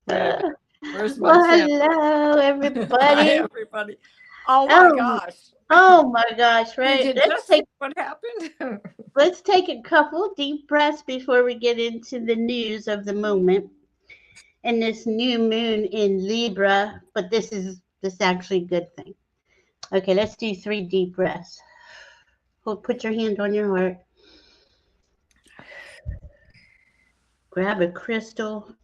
Where's my Well, champ? hello, Hi, everybody. everybody. Oh my Oh, gosh. oh my gosh, Did right? you just see what happened? Let's take a couple deep breaths before we get into the news of the moment and this new moon in Libra. But this actually a good thing. Okay, let's do 3 deep breaths. Put your hand on your heart. Grab a crystal.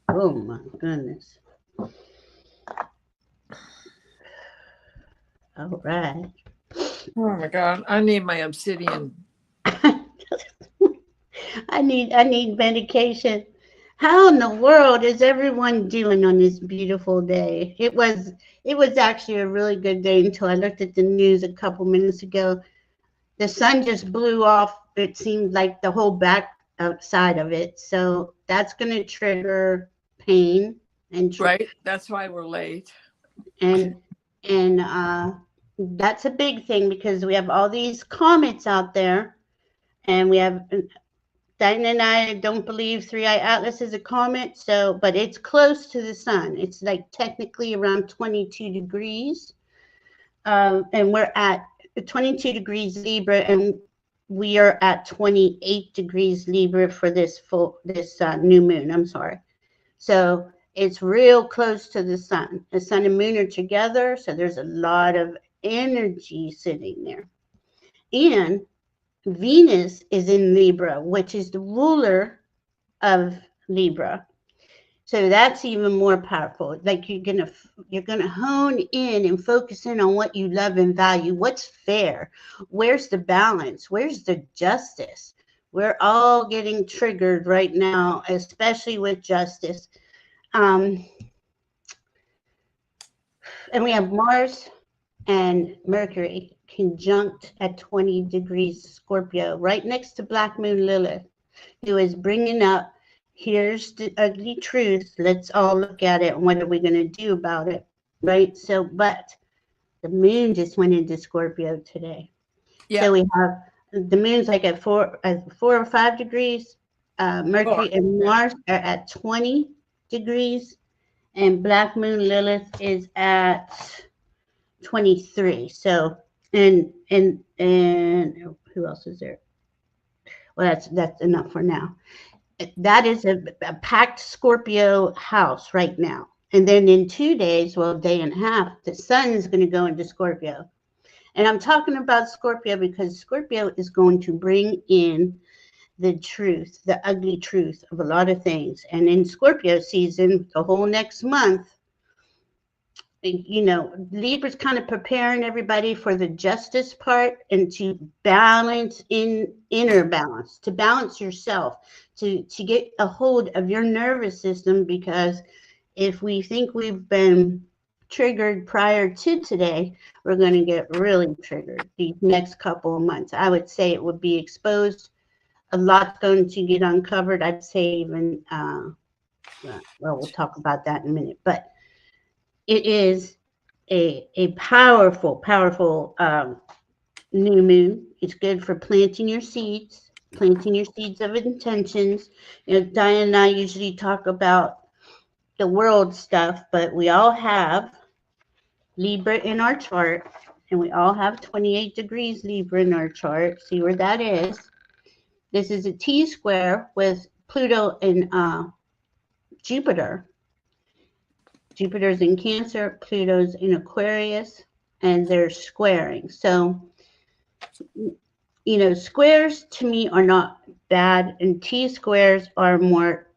Oh my goodness. All right. Oh my God. I need my obsidian. I need medication. How in the world is everyone doing on this beautiful day? It was actually a really good day until I looked at the news a couple minutes ago. The sun just blew off. It seemed like the whole back outside of it. So that's going to trigger pain and Right? That's why we're late. and and that's a big thing because we have all these comets out there, and we have Diane and I don't believe Three Eye Atlas is a comet, so but it's close to the sun. It's like technically around 22 degrees, and we're at 22 degrees Libra, and we are at 28 degrees Libra for this new moon. I'm sorry. So it's real close to the sun. The sun and moon are together, so there's a lot of energy sitting there. And Venus is in Libra, which is the ruler of Libra. So that's even more powerful. Like you're gonna hone in and focus in on what you love and value. What's fair? Where's the balance? Where's the justice? We're all getting triggered right now, especially with justice. Um, and we have Mars and Mercury conjunct at 20 degrees Scorpio, right next to Black Moon Lilith, who is bringing up, here's the ugly truth. Let's all look at it. And what are we going to do about it? Right. So, but the moon just went into Scorpio today. Yeah. So we have the moon's like at 4 or 5 degrees. Mercury and Mars are at 20 degrees, and Black Moon Lilith is at 23. So, and who else is there? Well, that's enough for now. That is a packed Scorpio house right now. And then in 2 days, well, a day and a half, the sun is going to go into Scorpio. And I'm talking about Scorpio because Scorpio is going to bring in the truth, the ugly truth of a lot of things. And in Scorpio season, the whole next month, Libra's kind of preparing everybody for the justice part and to balance in inner balance, to balance yourself, to get a hold of your nervous system, because if we think we've been triggered prior to today, we're going to get really triggered these next couple of months. I would say it would be exposed. A lot's going to get uncovered. I'd say even, well, we'll talk about that in a minute, but it is a powerful, powerful new moon. It's good for planting your seeds of intentions. Diane and I usually talk about the world stuff, but we all have Libra in our chart, and we all have 28 degrees Libra in our chart. See where that is. This is a T square with Pluto and Jupiter. Jupiter's in Cancer, Pluto's in Aquarius, and they're squaring. So, squares to me are not bad, and T squares are more,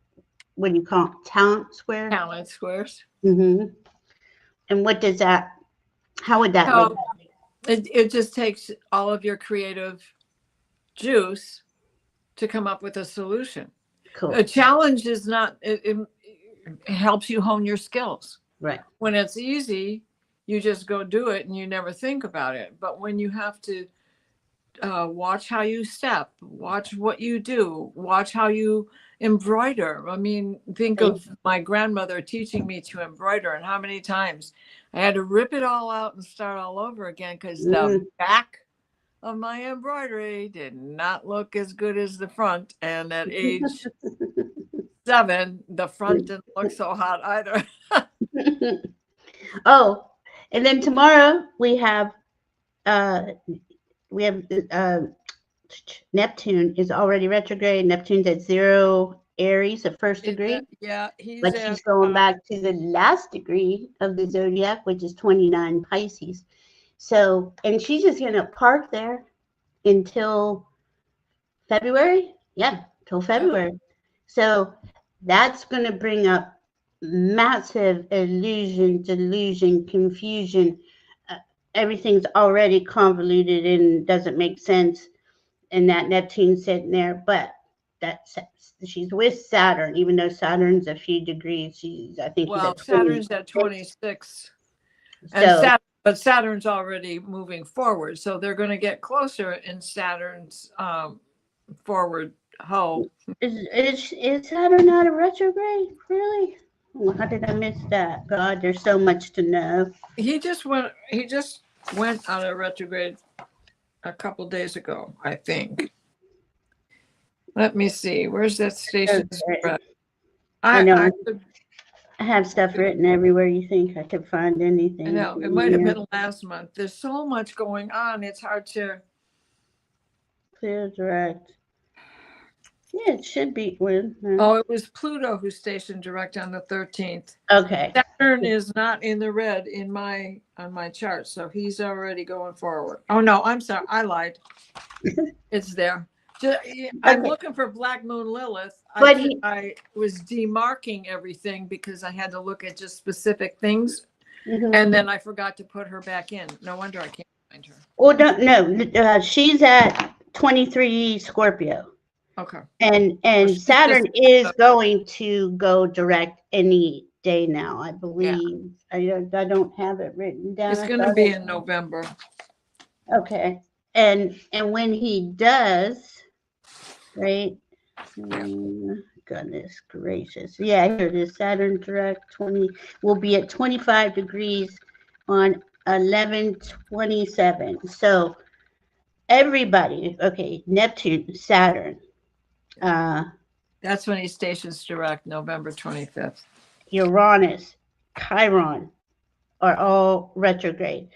what do you call them? Talent squares? Talent squares. Mm-hmm. And how would that look? It just takes all of your creative juice to come up with a solution. Cool. A challenge is not, it helps you hone your skills. Right. When it's easy, you just go do it and you never think about it. But when you have to watch how you step, watch what you do, watch how you embroider. I mean, think of my grandmother teaching me to embroider and how many times I had to rip it all out and start all over again because the back of my embroidery did not look as good as the front. And at age 7, the front didn't look so hot either. Oh, and then tomorrow uh we have Neptune is already retrograde. Neptune's at 0 Aries, the first degree. Yeah, he's But she's going back to the last degree of the zodiac, which is 29 Pisces. So, and she's just going to park there until February. Yeah, till February. So that's going to bring up massive illusion, delusion, confusion. Everything's already convoluted and doesn't make sense. And that Neptune's sitting there, but she's with Saturn, even though Saturn's a few degrees. I think he's at 20. Saturn's at 26. So, but Saturn's already moving forward, so they're going to get closer in Saturn's forward hoe. Is Saturn not a retrograde? Really? Well, how did I miss that? God, there's so much to know. He just went on a retrograde a couple days ago, I think. Let me see. Where's that station? Okay. I know. I have stuff written everywhere you think I could find anything. I know. It might have been last month. There's so much going on. It's hard to clear direct. Yeah, it should be with. Oh, it was Pluto who stationed direct on the 13th. Okay. Saturn is not in the red on my chart, so he's already going forward. Oh no, I'm sorry, I lied. It's there. I'm looking for Black Moon Lilith. But I was demarking everything because I had to look at just specific things, and then I forgot to put her back in. No wonder I can't find her. Well, no, she's at 23 Scorpio. Okay. And Saturn is going to go direct any day now, I believe. Yeah. I don't have it written down. It's going to be in November. Okay. And when he does, right? Goodness gracious. Yeah, here it is. Saturn direct 20 will be at 25 degrees on 11/27. So everybody, okay, Neptune, Saturn. That's when he stations direct, November 25th. Uranus, Chiron are all retrograde.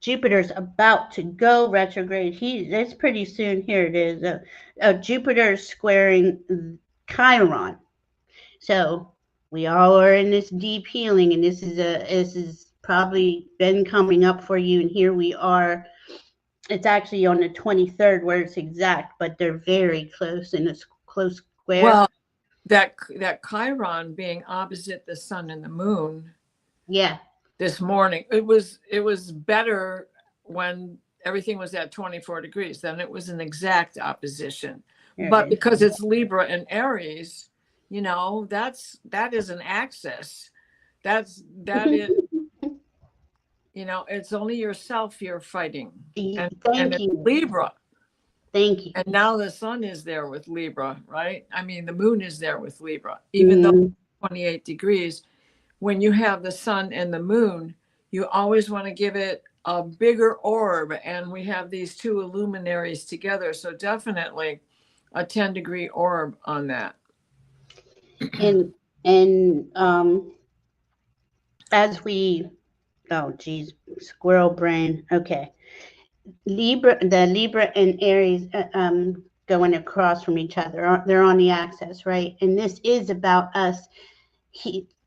Jupiter's about to go retrograde. It's pretty soon. Here it is. Jupiter squaring Chiron. So we all are in this deep healing, and this is probably been coming up for you. And here we are. It's actually on the 23rd where it's exact, but they're very close in a close square. Well, that Chiron being opposite the sun and the moon. Yeah. This morning, it was better when everything was at 24 degrees. Then it was an exact opposition. But because it's Libra and Aries, that is an axis. That is. It's only yourself you're fighting. And it's Libra. Thank you. And now the sun is there with Libra, right? I mean, the moon is there with Libra, even though it's 28 degrees. When you have the sun and the moon, you always want to give it a bigger orb. And we have these two luminaries together. So definitely a 10-degree orb on that. And as we... Oh, geez, squirrel brain. Okay. The Libra and Aries going across from each other. They're on the axis, right? And this is about us.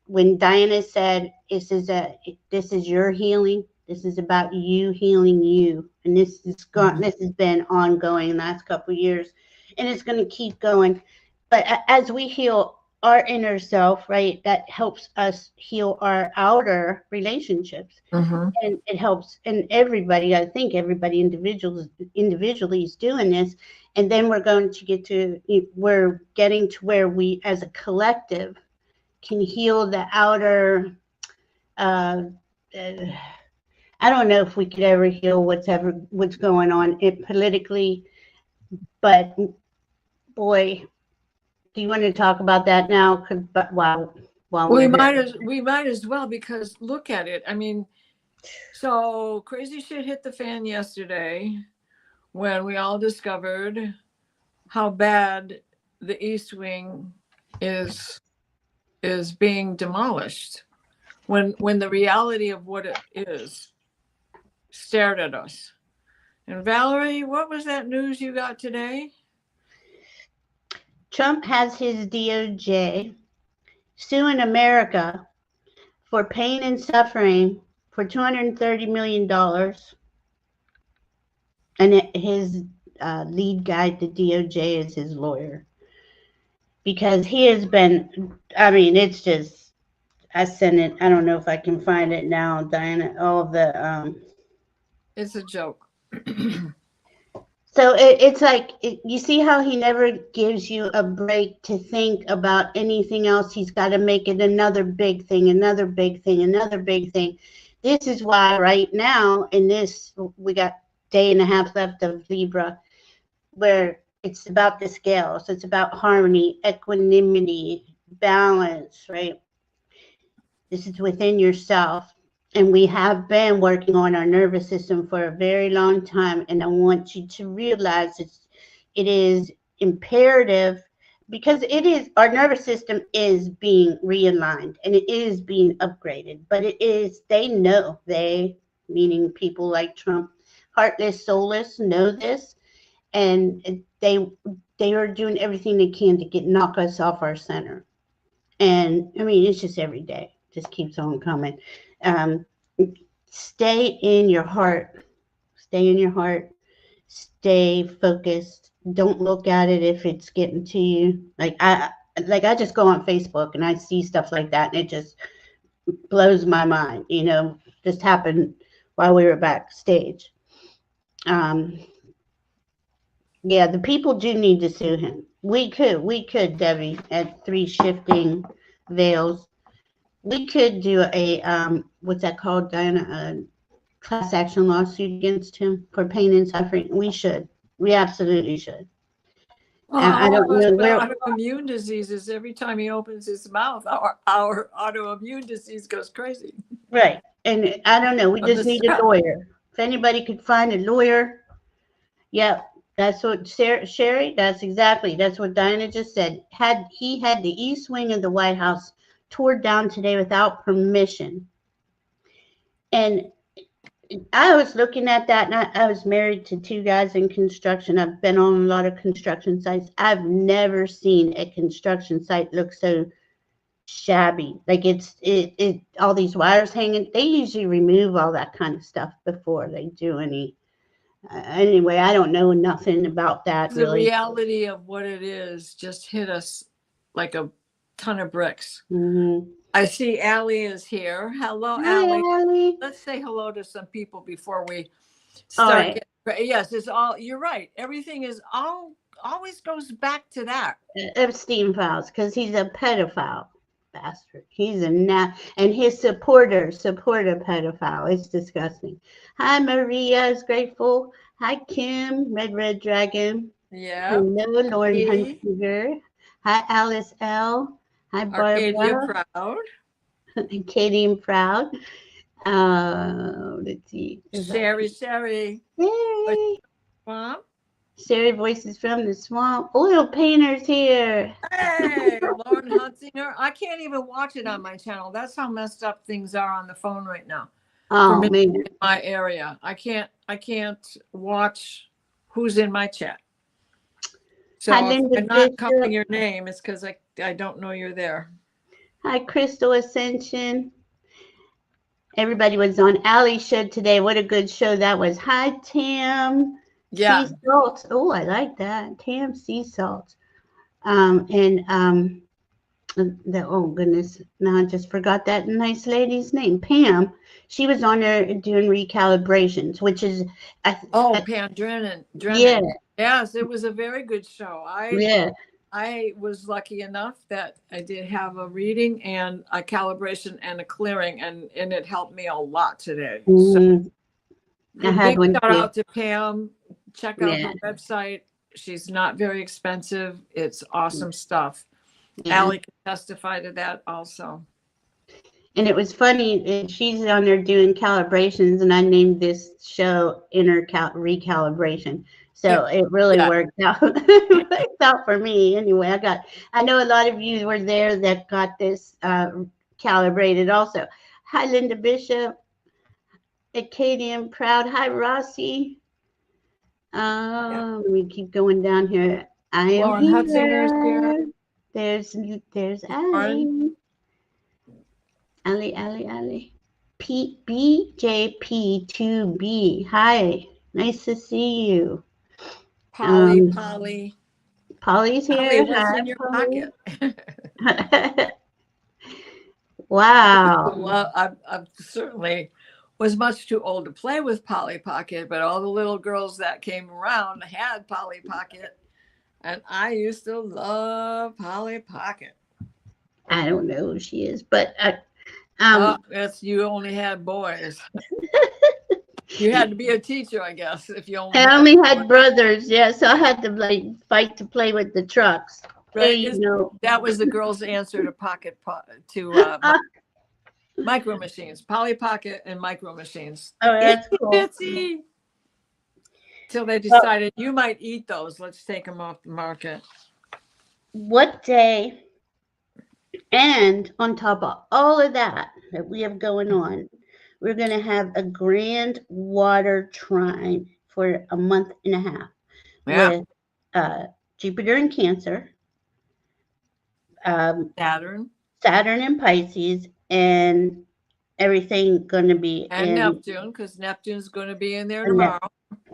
When Diana said, this is your healing. This is about you healing you. And this has been ongoing the last couple of years. And it's going to keep going. But as we heal our inner self, right, that helps us heal our outer relationships. And it helps, and everybody, I think everybody individually is doing this. And then we're getting to where we as a collective can heal the outer. I don't know if we could ever heal what's going on politically, but boy, do you want to talk about that now? We might as well, because look at it. I mean, So crazy shit hit the fan yesterday when we all discovered how bad the East Wing is being demolished. When the reality of what it is stared at us. And Valerie, what was that news you got today? Trump has his DOJ suing America for pain and suffering for $230 million. And his lead guy at the DOJ is his lawyer. Because he has been, I mean, it's just, I sent it, I don't know if I can find it now, Diana, all of the. It's a joke. So it's like, you see how he never gives you a break to think about anything else. He's got to make it another big thing, another big thing, another big thing. This is why right now in this, we got day and a half left of Libra, where it's about the scale. So it's about harmony, equanimity, balance, right? This is within yourself. And we have been working on our nervous system for a very long time. And I want you to realize it is imperative, because it is, our nervous system is being realigned and it is being upgraded. But it is, they know, they, meaning people like Trump, heartless, soulless, know this. And they are doing everything they can to knock us off our center. And I mean, it's just every day, just keeps on coming. Stay in your heart. Stay in your heart. Stay focused. Don't look at it if it's getting to you. Like I just go on Facebook and I see stuff like that, and it just blows my mind. You know, just happened while we were backstage. Yeah, the people do need to sue him. We could, Debbie, at 3 Shifting Veils. We could do a what's that called, Diana? A class action lawsuit against him for pain and suffering. We should. We absolutely should. I don't know where. Autoimmune diseases. Every time he opens his mouth, our autoimmune disease goes crazy. Right, and I don't know. We just need a lawyer. If anybody could find a lawyer, yeah, that's what Sherry. That's what Diana just said. He had the East Wing of the White House tore down today without permission. And I was looking at that, and I was married to 2 guys in construction. I've been on a lot of construction sites. I've never seen a construction site look so shabby. Like it all these wires hanging. They usually remove all that kind of stuff before they do any. Anyway, I don't know nothing about that. The really. reality of what it is just hit us like a ton of bricks. Mm-hmm. I see Allie is here. Hello, Hi, Allie. Let's say hello to some people before we start. Right. Yes, it's all. You're right. Everything is always goes back to that. Epstein files, because he's a pedophile bastard. He's and his supporter pedophile. It's disgusting. Hi, Maria is grateful. Hi, Kim, Red Dragon. Yeah. Hello, Lord Hunter. Hi, Alice L. Hi, Barbara. Arcadia Proud. Katie and Proud. Let's see. Sherry. Hey. Mom. Sherry Voices from the Swamp. Oilpntr-Db here. Hey, Lauren Hunsinger. I can't even watch it on my channel. That's how messed up things are on the phone right now. Oh, man. In my area. I can't watch who's in my chat. So if I'm not calling your name, it's because I don't know you're there. Hi, Crystal Ascension. Everybody was on Allie's show today. What a good show that was. Hi, Tam. Yeah. Sea Salt. Oh, I like that. Tam Sea Salt. Oh goodness. Now I just forgot that nice lady's name. Pam. She was on there doing recalibrations, which is Pam Drennan. Yeah. Yes, it was a very good show. Yeah. I was lucky enough that I did have a reading and a calibration and a clearing, and it helped me a lot today. Mm-hmm. So, I had one shout out to Pam. Check out her website. She's not very expensive. It's awesome stuff. Yeah. Allie can testify to that also. And it was funny. She's on there doing calibrations, and I named this show Inner Recalibration. So it really Yeah. worked out. It worked out for me anyway. I know a lot of you were there that got this calibrated also. Hi, Linda Bishop, Acadian Proud. Hi, Rossi. We keep going down here. I am Lauren Hutzinger's here. There's Lauren. Ali. BJP2B. Hi, nice to see you. Polly. Polly's Polly, here. what's Hi, in your Polly. pocket? Wow. Well, I certainly was much too old to play with Polly Pocket, but all the little girls that came around had Polly Pocket, and I used to love Polly Pocket. I don't know who she is, but It's you only had boys. You had to be a teacher, I guess, if you only. I only had brothers, yeah, so I had to like fight to play with the trucks. Right, You know. that was the girls' answer to micro machines, Polly Pocket and micro machines. Oh, that's cool. Itsy. Till they decided you might eat those. Let's take them off the market. What day? And on top of all of that we have going on, we're going to have a grand water trine for a month and a half with Jupiter in Cancer, Saturn and Pisces, and everything going to be and in Neptune, because Neptune's going to be in there tomorrow.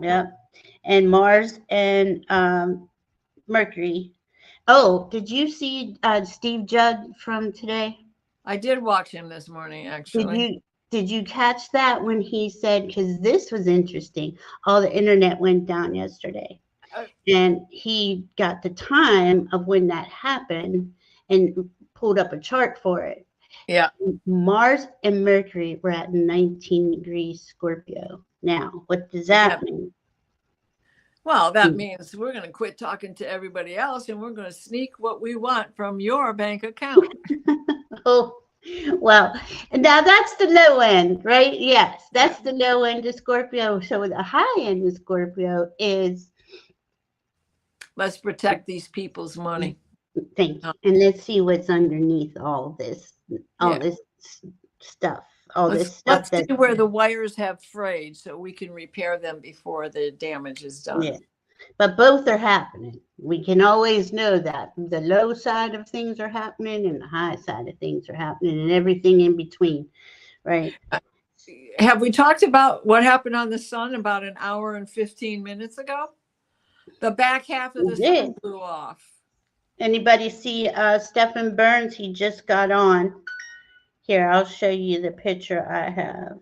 Yep. And Mars and Mercury. Oh, did you see Steve Judd from today? I did watch him this morning, actually. Did you catch that when he said, because this was interesting, all the internet went down yesterday, and he got the time of when that happened and pulled up a chart for it. Yeah. Mars and Mercury were at 19 degrees Scorpio. Now, what does that mean? Well, that means we're going to quit talking to everybody else and we're going to sneak what we want from your bank account. Oh, well, now that's the low end, right? Yes, that's the low end of Scorpio. So the high end of Scorpio is, let's protect these people's money. Thank you. And let's see what's underneath all this stuff. Let's see where the wires have frayed so we can repair them before the damage is done. Yeah. But both are happening. We can always know that the low side of things are happening and the high side of things are happening and everything in between, right? Have we talked about what happened on the sun about an hour and 15 minutes ago? The back half of the sun blew off. Anybody see Stephen Burns? He just got on. Here, I'll show you the picture I have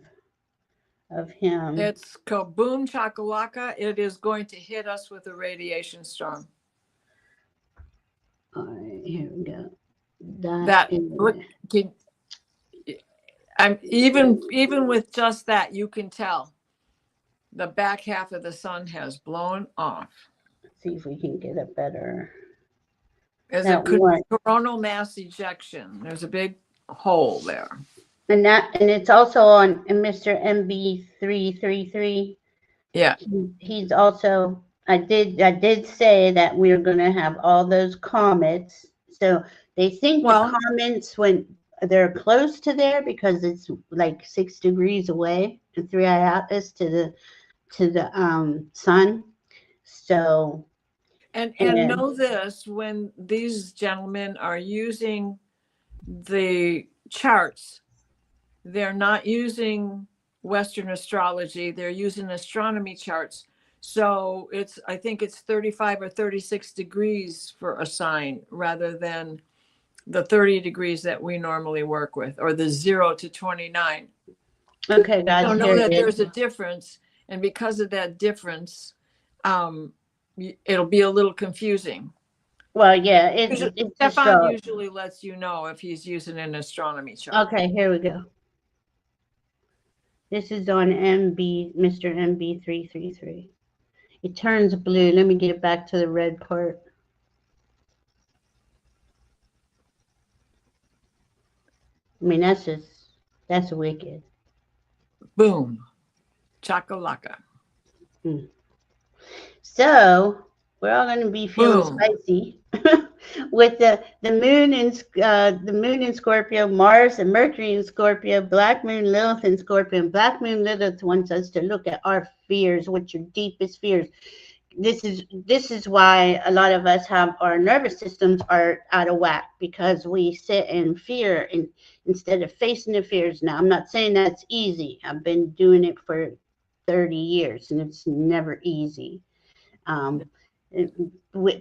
of him. It's kaboom chakalaka. It is going to hit us with a radiation storm. All right, here we go. Even with just that, you can tell the back half of the sun has blown off. Let's see if we can get a better. There's a coronal mass ejection. There's a big hole there. And it's also on Mr. MB333. Yeah. He's also, I did say that we're going to have all those comets. So they think the comets, when they're close to there, because it's like 6 degrees away in 3 Iapis to the sun. So and know this, when these gentlemen are using the charts, they're not using Western astrology, they're using astronomy charts. So I think it's 35 or 36 degrees for a sign rather than the 30 degrees that we normally work with, or the 0 to 29. Okay, guys. So know that there's a difference, and because of that difference, it'll be a little confusing. Well, yeah, Stefan usually lets you know if he's using an astronomy chart. Okay, here we go. This is on Mr. MB333. It turns blue. Let me get it back to the red part. I mean, that's just That's wicked. Boom. Chakalaka. Hmm. So we're all going to be feeling Boom. spicy with the moon in Scorpio, Mars and Mercury in Scorpio, Black Moon Lilith in Scorpio. And Black Moon Lilith wants us to look at our fears, what's your deepest fears. This is why a lot of us have our nervous systems are out of whack, because we sit in fear and instead of facing the fears. Now, I'm not saying that's easy. I've been doing it for 30 years and it's never easy. Um,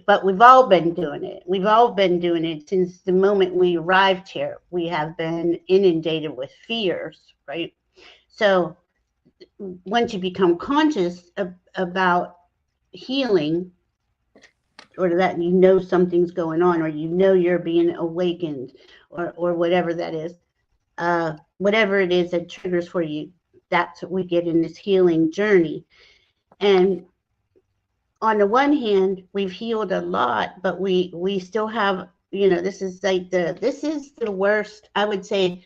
but we've all been doing it. We've all been doing it since the moment we arrived here. We have been inundated with fears, right? So once you become conscious about healing, or that you know something's going on, or you know you're being awakened, or whatever that is, whatever it is that triggers for you, that's what we get in this healing journey. And on the one hand, we've healed a lot, but we still have, this is the worst. I would say,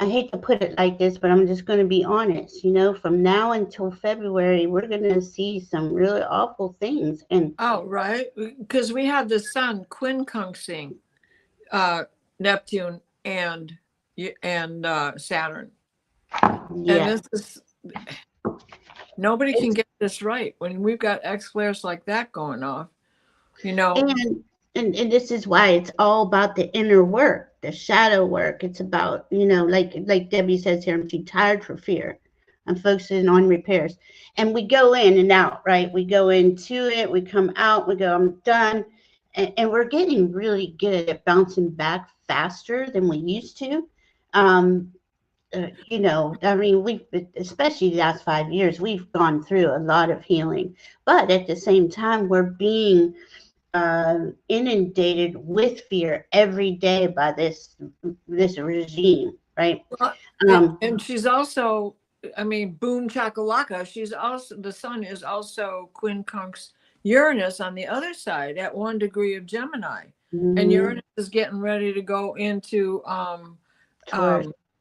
I hate to put it like this, but I'm just going to be honest. From now until February, we're going to see some really awful things. And Oh, right. Because we have the sun quincunxing Neptune and Saturn. yeah, And this is, nobody can get this right when we've got X flares like that going off. and this is why it's all about the inner work, the shadow work. It's about, like Debbie says here, I'm too tired for fear. I'm focusing on repairs. And we go in and out, right? We go into it, we come out, we go, I'm done. And we're getting really good at bouncing back faster than we used to. I mean, we've, especially the last 5 years, we've gone through a lot of healing. But at the same time, we're being inundated with fear every day by this regime, right? And she's also, I mean, boom chakalaka. She's also, the sun is also quincunx Uranus on the other side at 1 degree of Gemini, and Uranus is getting ready to go into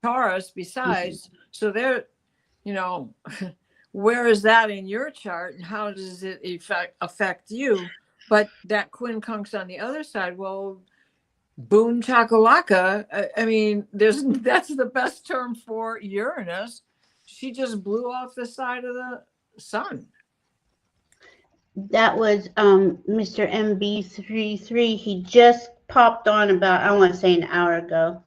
Taurus. Besides, so there, where is that in your chart, and how does it affect you? But that quincunx on the other side, well, boom chakalaka. I mean, that's the best term for Uranus. She just blew off the side of the sun. That was Mr. MB33. He just popped on about, I want to say, an hour ago.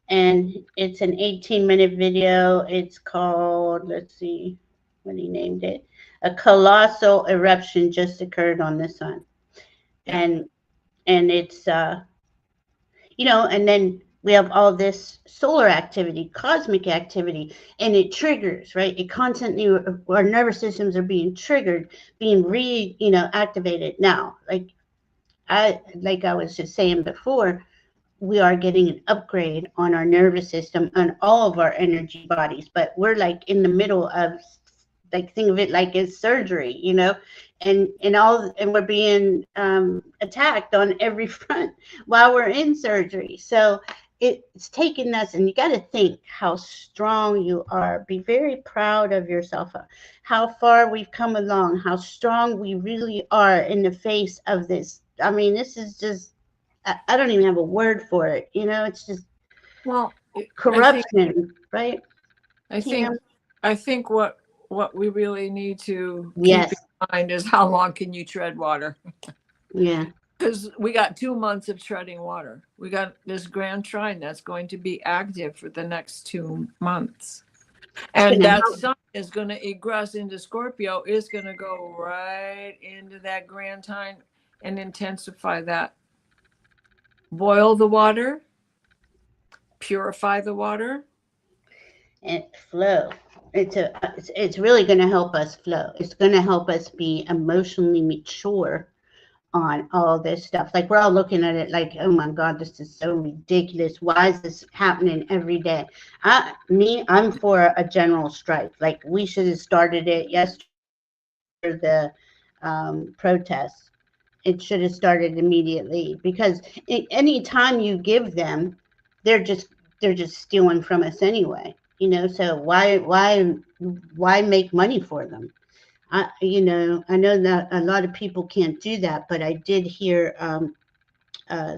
And it's an 18-minute video. It's called, let's see what he named it. A colossal eruption just occurred on the sun. Yeah. And it's, and then we have all this solar activity, cosmic activity, and it triggers, right? It constantly, our nervous systems are being triggered, being activated. Now, like I was just saying before, we are getting an upgrade on our nervous system, on all of our energy bodies, but we're like in the middle of, like, think of it like it's surgery, and we're being attacked on every front while we're in surgery. So it's taken us, and you got to think how strong you are. Be very proud of yourself, how far we've come along, how strong we really are in the face of this. I mean, this is just, I don't even have a word for it. It's just, well, corruption, right? I think what we really need to Yes. keep in mind is, how long can you tread water? Yeah. Because we got 2 months of treading water. We got this grand trine that's going to be active for the next 2 months. And that sun is going to egress into Scorpio, is going to go right into that grand trine and intensify that. Boil the water, purify the water, and flow. It's really going to help us flow. It's going to help us be emotionally mature on all this stuff. Like, we're all looking at it like, oh my God, this is so ridiculous. Why is this happening every day? I'm for a general strike. Like, we should have started it yesterday. The protests, it should have started immediately, because any time you give them, they're just they're just stealing from us anyway, you know, so why make money for them? I know that a lot of people can't do that, but I did hear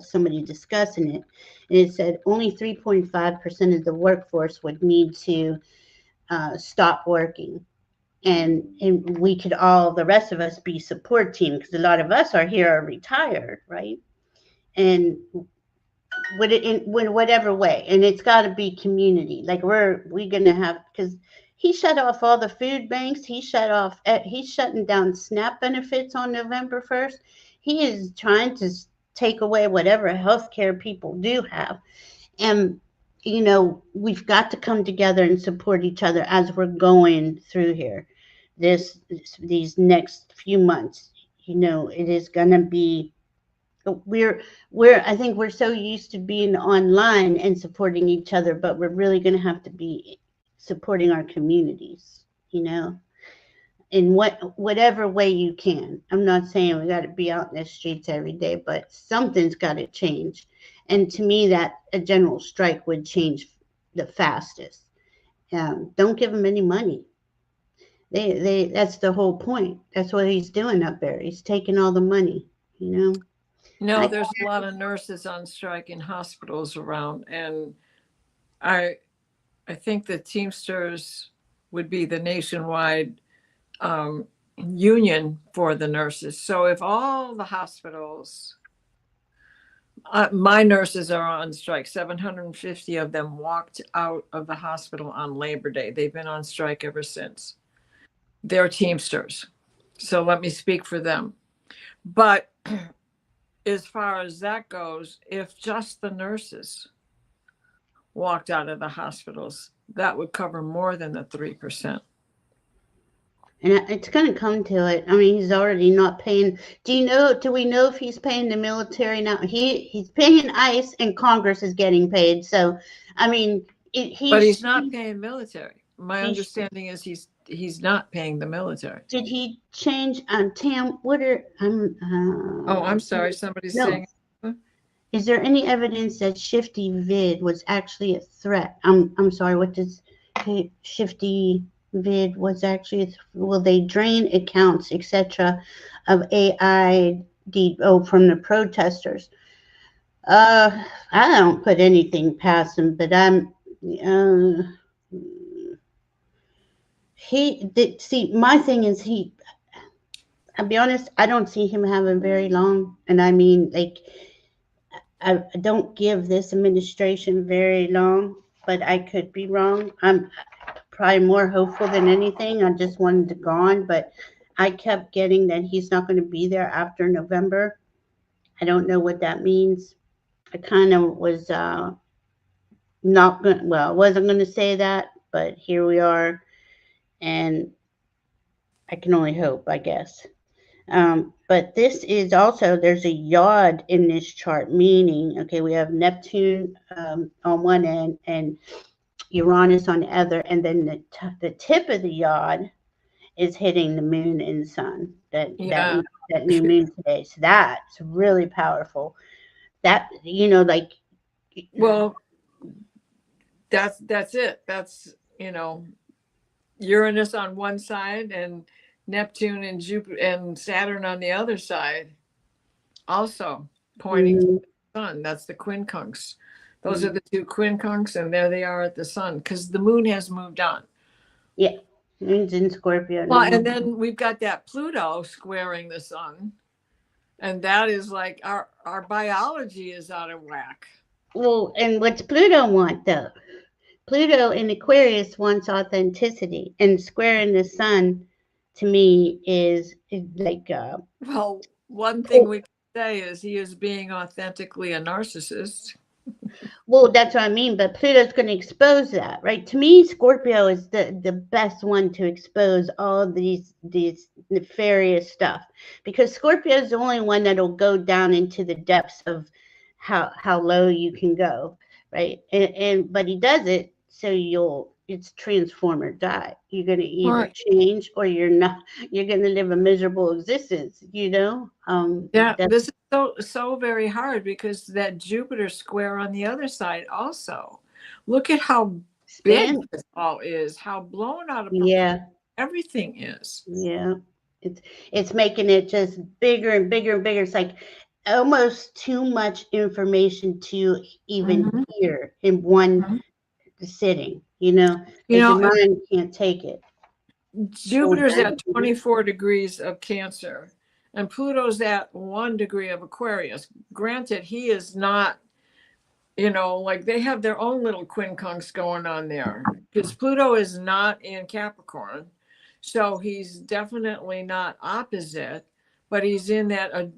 somebody discussing it, and it said only 3.5% of the workforce would need to stop working, and we could all, the rest of us, be support team, because a lot of us are here are retired, right? And would it in whatever way, and it's got to be community, like we gonna have, because he shut off all the food banks, he's shutting down SNAP benefits on November 1st. He is trying to take away whatever health care people do have. And we've got to come together and support each other as we're going through here these next few months. It is gonna be, we're I think we're so used to being online and supporting each other, but we're really going to have to be supporting our communities, in whatever way you can. I'm not saying we got to be out in the streets every day, but something's got to change. And to me, that a general strike would change the fastest. Don't give them any money. That's the whole point. That's what he's doing up there. He's taking all the money, No, there's a lot of nurses on strike in hospitals around, and I think the Teamsters would be the nationwide union for the nurses. So if all the hospitals, my nurses are on strike, 750 of them walked out of the hospital on Labor Day. They've been on strike ever since. They're Teamsters. So let me speak for them. But as far as that goes, if just the nurses walked out of the hospitals, that would cover more than the 3%. And it's going to come to it. I mean, he's already not paying. Do we know if he's paying the military now? He's paying ICE, and Congress is getting paid. So, I mean, but he's not paying military. My understanding is he's not paying the military. Did he change Tam? I'm sorry. Somebody's saying. Is there any evidence that Shifty Vid was actually a threat? I'm sorry. What does Shifty Vid was actually? Will they drain accounts, etc., of AID from the protesters? I don't put anything past him, but my thing is I'll be honest, I don't see him having very long. And I mean, like, I don't give this administration very long, but I could be wrong. I'm probably more hopeful than anything. I just wanted to go on, but I kept getting that he's not going to be there after November. I don't know what that means. I kind of was I wasn't going to say that, but here we are. And I can only hope, I guess. But this is also, there's a yod in this chart, meaning, okay, we have Neptune on one end and Uranus on the other, and then the tip of the yod is hitting the moon and sun, that new moon today. So that's really powerful. That, well, that's it. That's, Uranus on one side and Neptune and Jupiter and Saturn on the other side, also pointing to the sun. That's the quincunx. Those are the two quincunx, and there they are at the sun, because the moon has moved on. Yeah, moon's in Scorpio. Well, and then we've got that Pluto squaring the sun, and that is like our biology is out of whack. Well, and what's Pluto want, though? Pluto in Aquarius wants authenticity, and squaring the sun, to me, is like. Well, one thing we can say is he is being authentically a narcissist. Well, that's what I mean, but Pluto's going to expose that, right? To me, Scorpio is the best one to expose all these nefarious stuff, because Scorpio is the only one that'll go down into the depths of how low you can go, right? But he does it so it's transform or die. You're going to either change or you're not. You're going to live a miserable existence, This is so very hard, because that Jupiter square on the other side also. Look at how big Span. this all is, how blown out of proportion Yeah. everything is. Yeah. It's making it just bigger and bigger and bigger. It's like almost too much information to even Mhm. hear in one Mhm. sitting, you know, You like your know, mind can't take it. So Jupiter's at dynamic. 24 degrees of Cancer, and Pluto's at 1 degree of Aquarius. Granted, he is not, like they have their own little quincunx going on there because Pluto is not in Capricorn. So he's definitely not opposite, but he's in that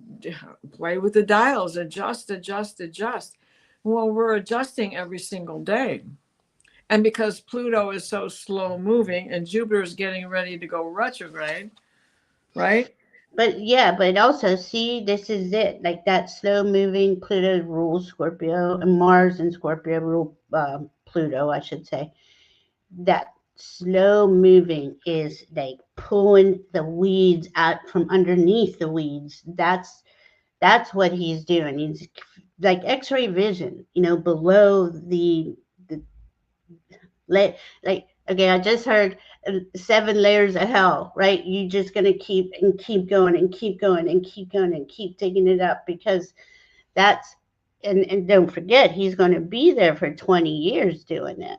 play with the dials, adjust, adjust, adjust. Well, we're adjusting every single day. And because Pluto is so slow moving and Jupiter is getting ready to go retrograde, right? But yeah, but also see, this is it. Like that slow moving Pluto rules Scorpio, and Mars and Scorpio rule Pluto, I should say. That slow moving is like pulling the weeds out from underneath the weeds. That's what he's doing. He's like X-ray vision, below the like okay, I just heard 7 layers of hell, right? You just gonna keep going and keep going and keep going and keep digging it up because that's and don't forget he's going to be there for 20 years doing it.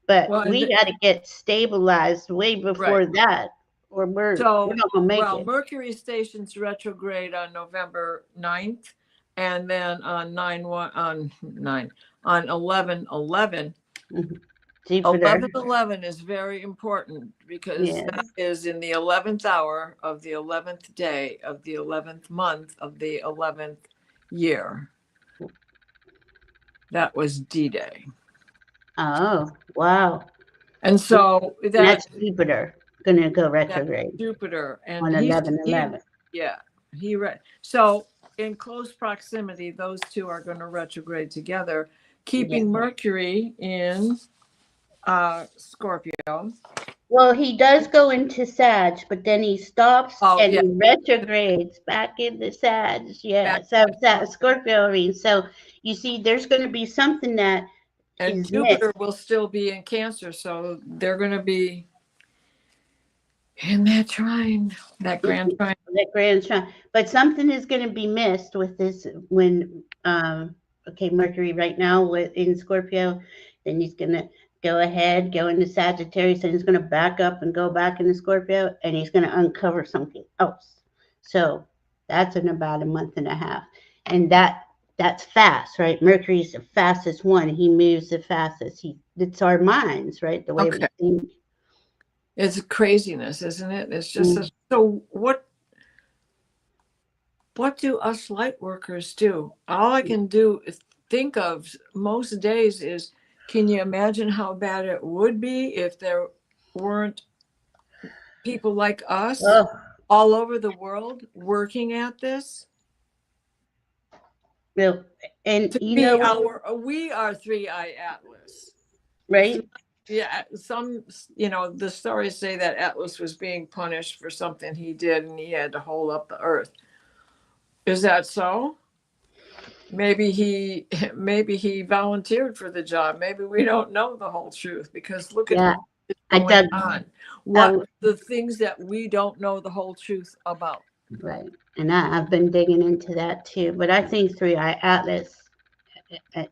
But Well, we got to get stabilized way right. before that, or we're So, not going to make well, it. Mercury stations retrograde on November 9th, and then on 11/11. Mhm. Jupiter, 11/11 is very important because yeah. that is in the 11th hour of the 11th day of the 11th month of the 11th year. That was D-Day. Oh, wow. And so And that's Jupiter going to go that's retrograde Jupiter, and on he 11/11. yeah, so in close proximity, those two are going to retrograde together, Yeah. keeping Mercury in Scorpio. Well, he does go into Sag, but then he stops Oh and yeah, he retrogrades back into Sag. Yeah, back so to Scorpio. I mean, so you see, there's going to be something that and is missed. Jupiter will still be in Cancer, so they're going to be in that trine, that grand trine. That grand trine, but something is going to be missed with this when okay, Mercury right now in Scorpio, then he's going to go into Sagittarius, and he's going to back up and go back into Scorpio, and he's going to uncover something else. So that's in about a month and a half, and that's fast, right? Mercury's the fastest one. He moves the fastest. It's our minds, right? The way we Okay, think. it's craziness, isn't it? It's just Mm. so what do us light workers do? All I can do is think of most days is, can you imagine how bad it would be if there weren't people like us Oh, all over the world working at this? well, and To you be know, we are 3i Atlas. It's right? yeah, the stories say that Atlas was being punished for something he did and he had to hold up the earth. Is that so? Maybe he volunteered for the job. Maybe we don't know the whole truth because look at Yeah, what is I going dug. on. I, What the things that we don't know the whole truth about. right, and I've been digging into that too. But I think 3i Atlas. I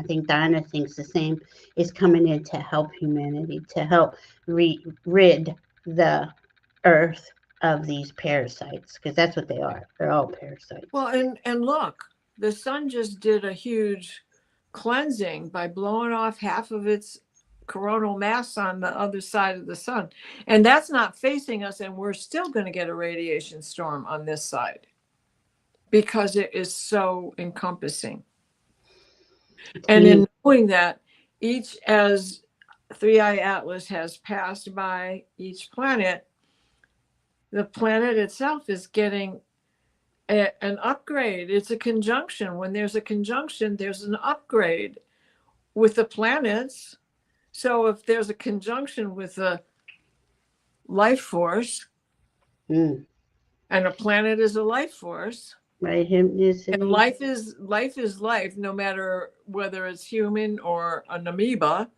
think Diana thinks the same. Is coming in to help humanity, to help rid the Earth of these parasites, because that's what they are. They're all parasites. Well, and look, the sun just did a huge cleansing by blowing off half of its coronal mass on the other side of the sun. And that's not facing us, and we're still going to get a radiation storm on this side because it is so encompassing. And in knowing that as 3i Atlas has passed by each planet, the planet itself is getting an upgrade. It's a conjunction. When there's a conjunction, there's an upgrade with the planets. So if there's a conjunction with a life force, Mm. and a planet is a life force, Right, And hymnicity. life is life, no matter whether it's human or an amoeba.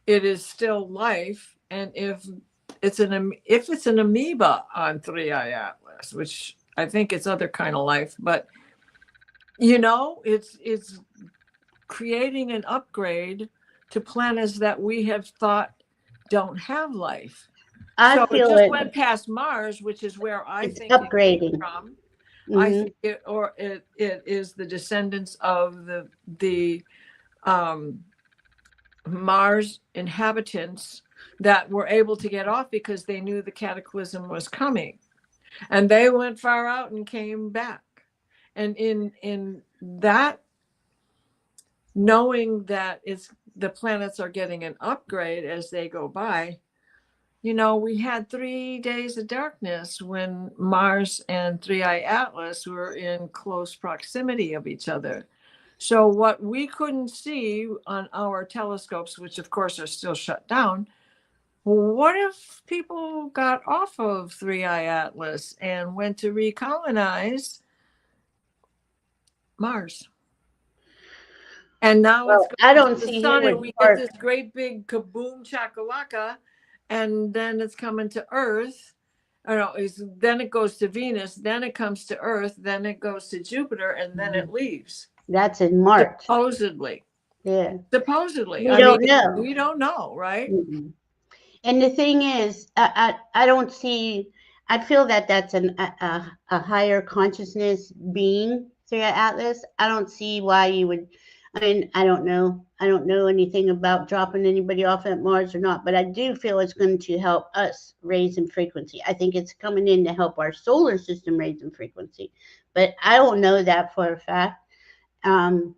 It is still life. And if it's an amoeba on 3i Atlas, which I think it's other kind of life, but it's creating an upgrade to planets that we have thought don't have life. I So it feel just it. went past Mars, which is where I It's think it came upgrading. from. I Hmm. think it is the descendants of the um, Mars inhabitants that were able to get off because they knew the cataclysm was coming, and they went far out and came back. And in that, knowing that it's the planets are getting an upgrade as they go by, we had 3 days of darkness when Mars and 3i Atlas were in close proximity of each other. So what we couldn't see on our telescopes, which of course are still shut down, what if people got off of 3i Atlas and went to recolonize Mars? And now it's Well, I going to don't the see who sun, and would we get part. this great big kaboom chakalaka, and then it's coming to Earth. I don't know, then it goes to Venus, then it comes to Earth, then it goes to Jupiter, and then it leaves. That's in March. Supposedly. Yeah, Supposedly. we I mean, don't know. we don't know, right? Mm-mm. And the thing is, I don't see. I feel that that's a higher consciousness being through Atlas. I don't see why you would. I mean, I don't know. I don't know anything about dropping anybody off at Mars or not, but I do feel it's going to help us raise in frequency. I think it's coming in to help our solar system raise in frequency, but I don't know that for a fact. Um,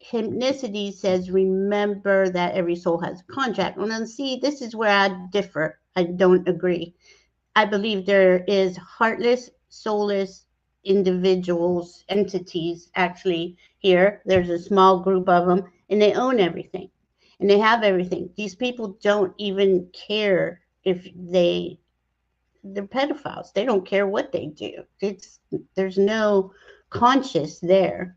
Hymnicity says, remember that every soul has a contract. Well, then, see, this is where I differ. I don't agree. I believe there is heartless, soulless individuals, entities actually here. There's a small group of them, and they own everything, and they have everything. These people don't even care if they're pedophiles. They don't care what they do. There's no conscious there.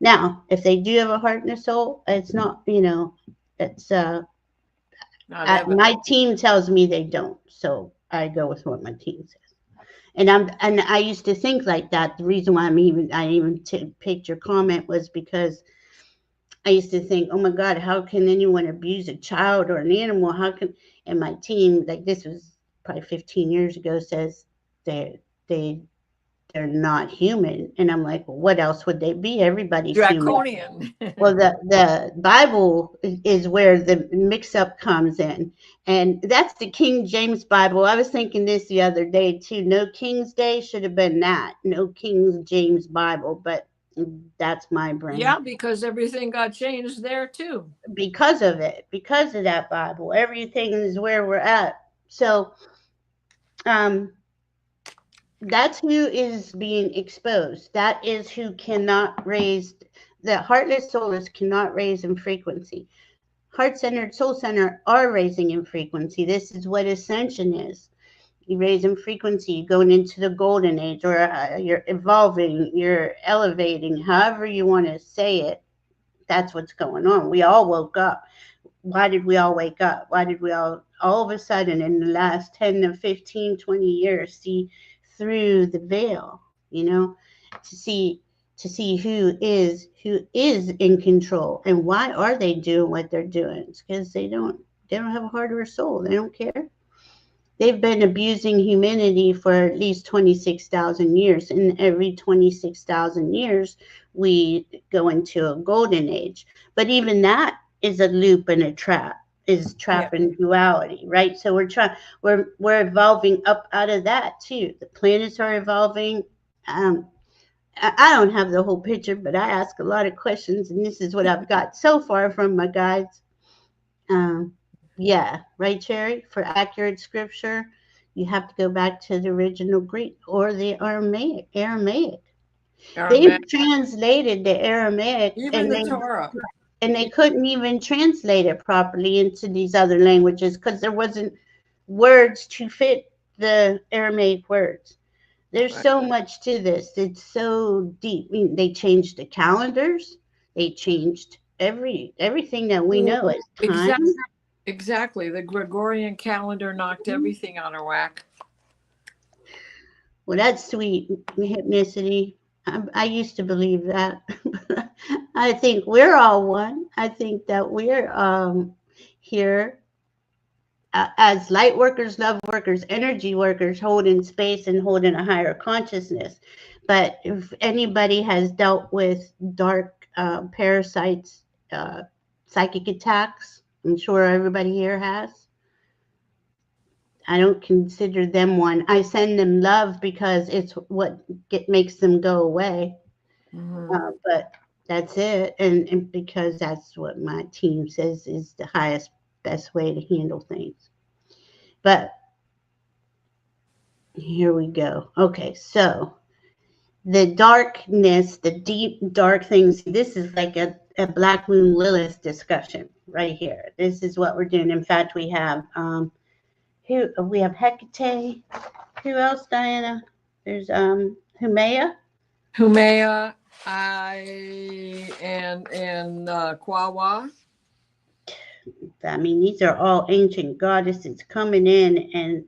Now, if they do have a heart and a soul, it's not, it's Not evident. my team tells me they don't, so I go with what my team says. And I used to think like that. The reason why I even picked your comment was because I used to think, oh my God, how can anyone abuse a child or an animal? How can, and my team, like this was probably 15 years ago, says they they're not human. And I'm like, well, what else would they be? Everybody's human. Draconian. Well, the Bible is where the mix-up comes in, and that's the King James Bible. I was thinking this the other day too. No King's Day should have been that. No King James Bible, but that's my brain. Yeah, because everything got changed there too. Because of it, because of that Bible, everything is where we're at. So, um, that's who is being exposed. That is who cannot raise. The heartless soulless cannot raise in frequency. Heart-centered, soul-centered are raising in frequency. This is what ascension is. You raise in frequency, you're going into the golden age, or you're evolving, you're elevating, however you want to say it. That's what's going on. We all woke up. Why did we all wake up? Why did we all of a sudden in the last 10 to 15, 20 years see through the veil, to see who is in control, and why are they doing what they're doing? It's because they don't have a heart or a soul. They don't care. They've been abusing humanity for at least 26,000 years, and every 26,000 years we go into a golden age. But even that is a loop and a trap, is Yeah. trapping duality, right? So we're evolving up out of that too. The planets are evolving. I don't have the whole picture, but I ask a lot of questions, and this is what I've got so far from my guides. Um, yeah, right, Cherry? For accurate scripture, you have to go back to the original Greek or the Aramaic. They've Aramaic. translated the Aramaic, Even and the they Torah. and they couldn't even translate it properly into these other languages because there wasn't words to fit the Aramaic words. There's Right. so much to this. It's so deep. I mean, they changed the calendars. They changed everything that we know as time. Exactly. Exactly. The Gregorian calendar knocked everything out of whack. Well, that's sweet, hypnicity. I used to believe that. I think we're all one. I think that we're here as light workers, love workers, energy workers, holding space and holding a higher consciousness. But if anybody has dealt with dark parasites, psychic attacks, I'm sure everybody here has. I don't consider them one. I send them love because it's what makes them go away. Hmm. But that's it. And because that's what my team says is the highest, best way to handle things. But here we go. Okay, so the darkness, the deep, dark things. This is like a Black Moon Lilith discussion right here. This is what we're doing. In fact, we have Hecate. Who else, Diana? There's Humea. Humea, I and Kwawa. I mean, these are all ancient goddesses coming in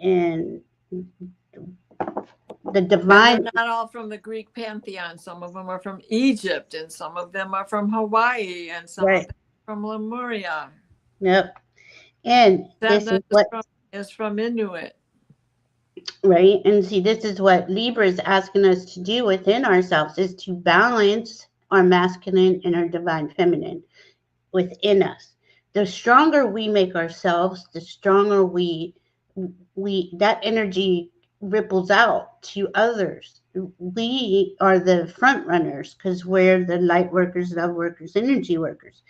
and the And they're divine. not all from the Greek pantheon. Some of them are from Egypt, and some of them are from Hawaii, and some of Right. them are from Lemuria. Yep. And this Senda is what is from Inuit. right. And see, this is what Libra is asking us to do within ourselves is to balance our masculine and our divine feminine within us. The stronger we make ourselves, the stronger we that energy ripples out to others. We are the front runners because we're the light workers, love workers, energy workers.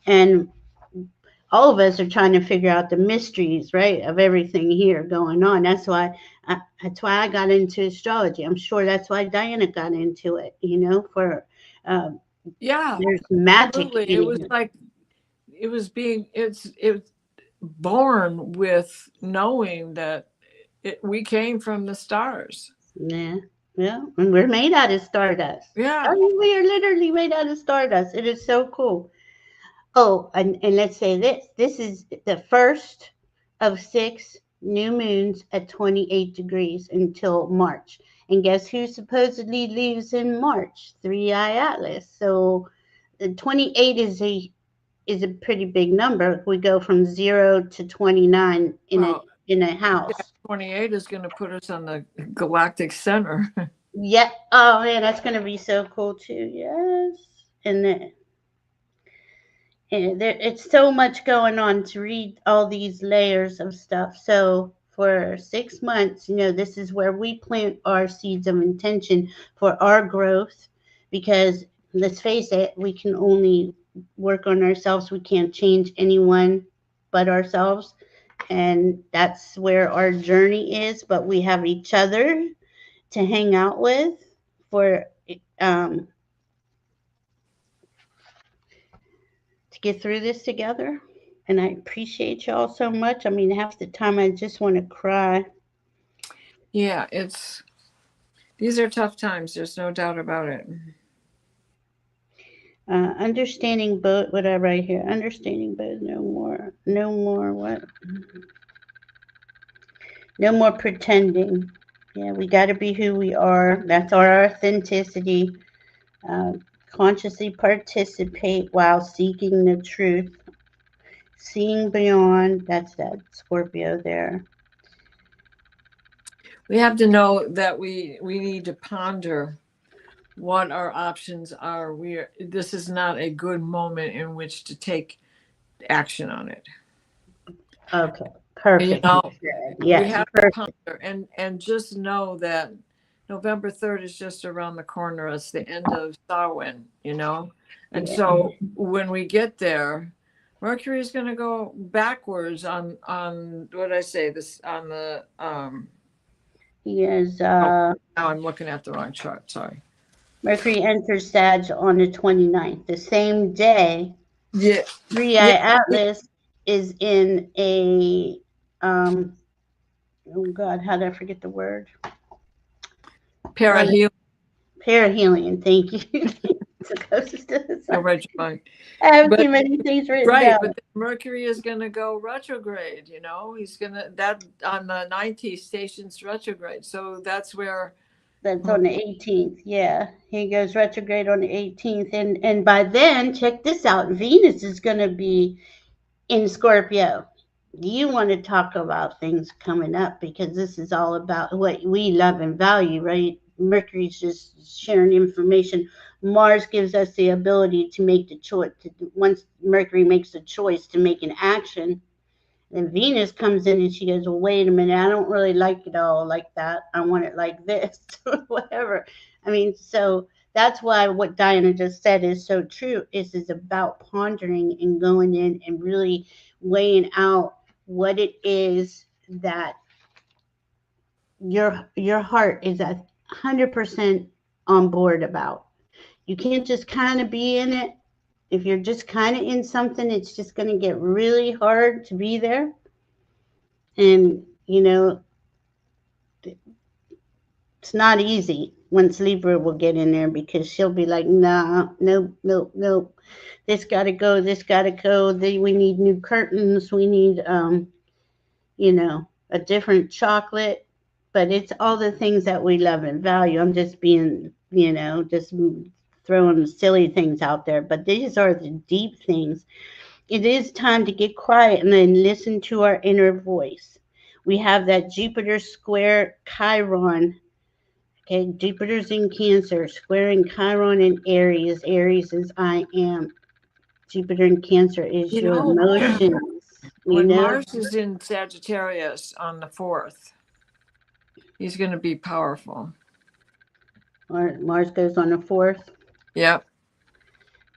And all of us are trying to figure out the mysteries, right, of everything here going on. That's why I got into astrology. I'm sure that's why Diana got into it. For um, Yeah, there's magic absolutely. It in was here. like it was born with knowing that we came from the stars. Yeah, yeah, and we're made out of stardust. I Yeah. mean, we are literally made out of stardust. It is so cool. Oh, and let's say this. This is the first of 6 new moons at 28 degrees until March. And guess who supposedly leaves in March? Three Eye Atlas. So the 28 is a pretty big number. We go from 0 to 29 Well, in a house. 28 is going to put us on the galactic center. Yeah. Oh man, that's gonna be so cool too. Yes. And then and it's so much going on to read all these layers of stuff. So for 6 months, this is where we plant our seeds of intention for our growth. Because let's face it, we can only work on ourselves. We can't change anyone but ourselves. And that's where our journey is. But we have each other to hang out with for um, to get through this together. And I appreciate y'all so much. I mean, half the time I just want to cry. Yeah, these are tough times. There's no doubt about it. Understanding both, what I write here, understanding both, no more what? No more pretending. Yeah, we got to be who we are. That's our authenticity. Uh, Consciously participate while seeking the truth. Seeing beyond, that's that Scorpio there. We have to know that we need to ponder what our options are. This is not a good moment in which to take action on it. Okay, You perfect. know, we Yes, have to perfect. ponder and just know that November 3rd is just around the corner. It's the end of Samhain. And Yeah. so when we get there, Mercury is going to go backwards on what did I say this on the He is oh, now I'm looking at the wrong chart. Sorry. Mercury enters Sag on the 29th. The same day, Yeah. Three Yeah. Eye Atlas is in a oh God, how did I forget the word? Perihelion. Perihelion, thank you. It's the closest to the You'll sun. read your mind. I have But too many things written right, down. but then Mercury is going to go retrograde. He's going to that on the 9th he stations retrograde. So that's where That's on the 18th. Yeah, he goes retrograde on the 18th, and by then, check this out. Venus is going to be in Scorpio. You want to talk about things coming up because this is all about what we love and value, right? Mercury's just sharing information. Mars gives us the ability to make the choice. Once Mercury makes a choice to make an action, then Venus comes in and she goes, well, wait a minute, I don't really like it all like that. I want it like this, whatever. I mean, so that's why what Diana just said is so true. Is about pondering and going in and really weighing out what it is that your heart is 100% on board about. You can't just kind of be in it. If you're just kind of in something, it's just going to get really hard to be there. And, it's not easy once Libra will get in there because she'll be like, nah, nope, nope, nope. This got to go. This got to go. We need new curtains. We need, a different chocolate. But it's all the things that we love and value. I'm just being, just throwing silly things out there. But these are the deep things. It is time to get quiet and then listen to our inner voice. We have that Jupiter square Chiron. Okay, Jupiter's in Cancer, squaring Chiron in Aries. Aries is I am. Jupiter in Cancer is your emotions. When Mars is in Sagittarius on the 4th, he's going to be powerful. Mars goes on the 4th. Yep.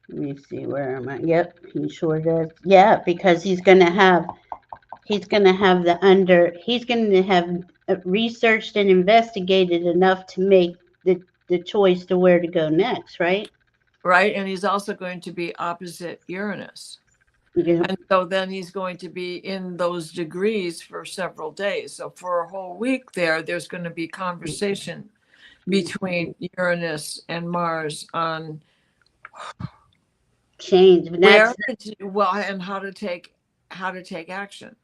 Let me see, where am I? Yep, he sure does. Yeah, because he's going to have researched and investigated enough to make the choice to where to go next, right? Right, and he's also going to be opposite Uranus. Yeah. And so then he's going to be in those degrees for several days. So for a whole week there's going to be conversation between Uranus and Mars on change. And how to take action.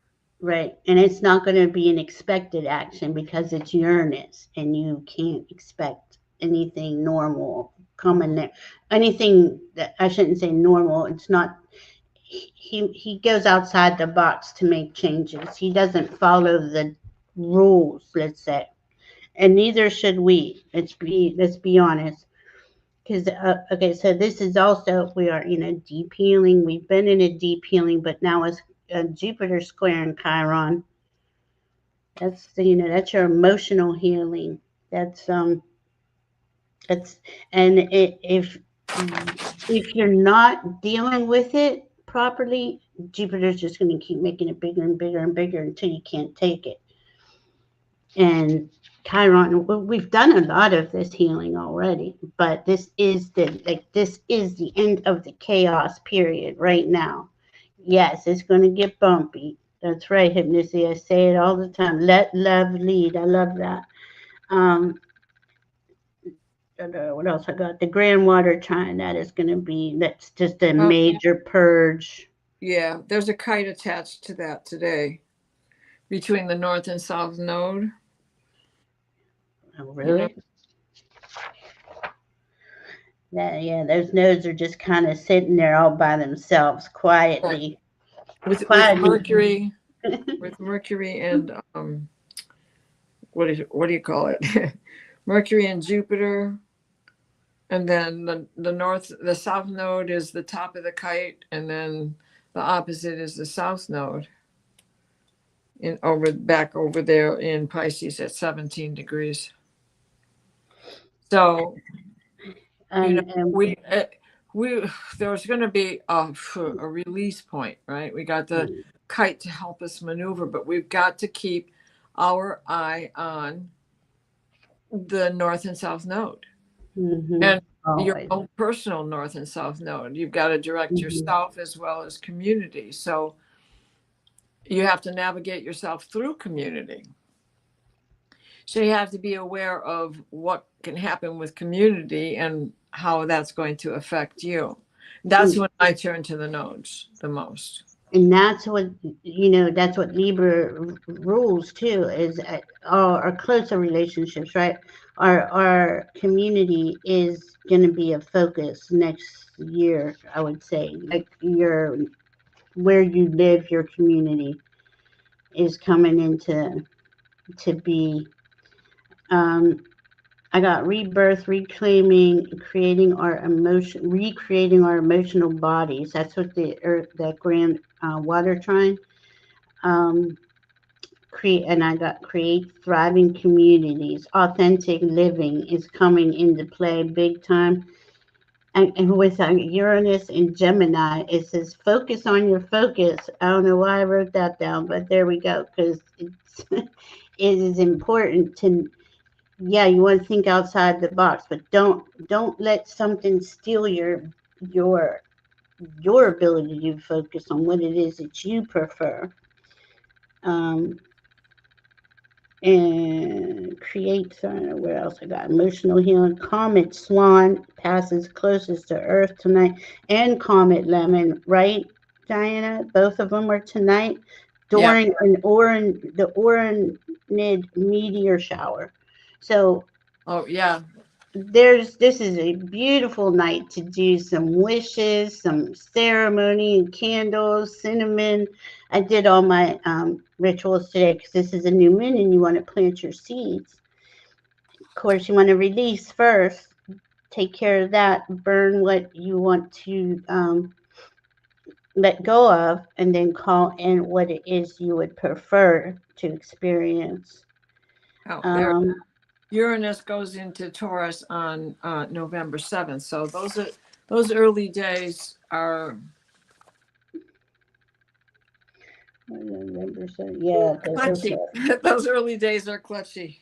Right. And it's not going to be an expected action because it's Uranus and you can't expect anything normal coming there. Anything that I shouldn't say normal. It's not. He goes outside the box to make changes. He doesn't follow the rules, let's say, and neither should we. Let's be honest. Because okay, so this is also, we are in a deep healing. We've been in a deep healing, but now it's Jupiter squaring Chiron. That's that's your emotional healing. That's and if you're not dealing with it properly, Jupiter's just going to keep making it bigger and bigger and bigger until you can't take it. And Chiron, we've done a lot of this healing already, but this is the end of the chaos period right now. Yes, it's going to get bumpy. That's right, Hypnosis. I say it all the time. Let love lead. I love that. What else I got? The Grand Water Trine. That's just a major purge. Yeah, there's a kite attached to that today between the North and South Node. Oh, really? Yeah, those nodes are just kind of sitting there all by themselves, quietly. With Mercury, with Mercury and what do you call it? Mercury and Jupiter, and then the South Node is the top of the kite, and then the opposite is the South Node. Back over there in Pisces at 17 degrees. So, there's going to be a release point, right? We got the kite to help us maneuver, but we've got to keep our eye on the North and South Node. Mm-hmm. And your own personal North and South Node. You've got to direct yourself as well as community. So you have to navigate yourself through community. So you have to be aware of what can happen with community and how that's going to affect you. That's And, when I turn to the nodes the most. and that's what, that's what Libra rules too, is our closer relationships, right? Our community is going to be a focus next year, I would say. Like where you live, your community is coming into to be. Um, I got rebirth, recreating our emotional bodies. That's what the Earth, that grand water trine. Um, and I got create thriving communities. Authentic living is coming into play big time. And with Uranus and Gemini, it says focus on your focus. I don't know why I wrote that down, but there we go. Because it is important to, yeah, you want to think outside the box, but don't let something steal your your ability to focus on what it is that you prefer. Um, and creates, I don't know where else I got emotional healing. Comet Swan passes closest to Earth tonight, and Comet Lemon, right, Diana? Both of them are tonight Yep. during the Oranid meteor shower. So Oh, yeah. this is a beautiful night to do some wishes, some ceremony and candles, cinnamon. I did all my rituals today because this is a new moon and you want to plant your seeds. Of course, you want to release first, take care of that, burn what you want to let go of, and then call in what it is you would prefer to experience. Oh, there. Um, Uranus goes into Taurus on November 7th. So those early days are yeah, clutchy. Those early days are clutchy.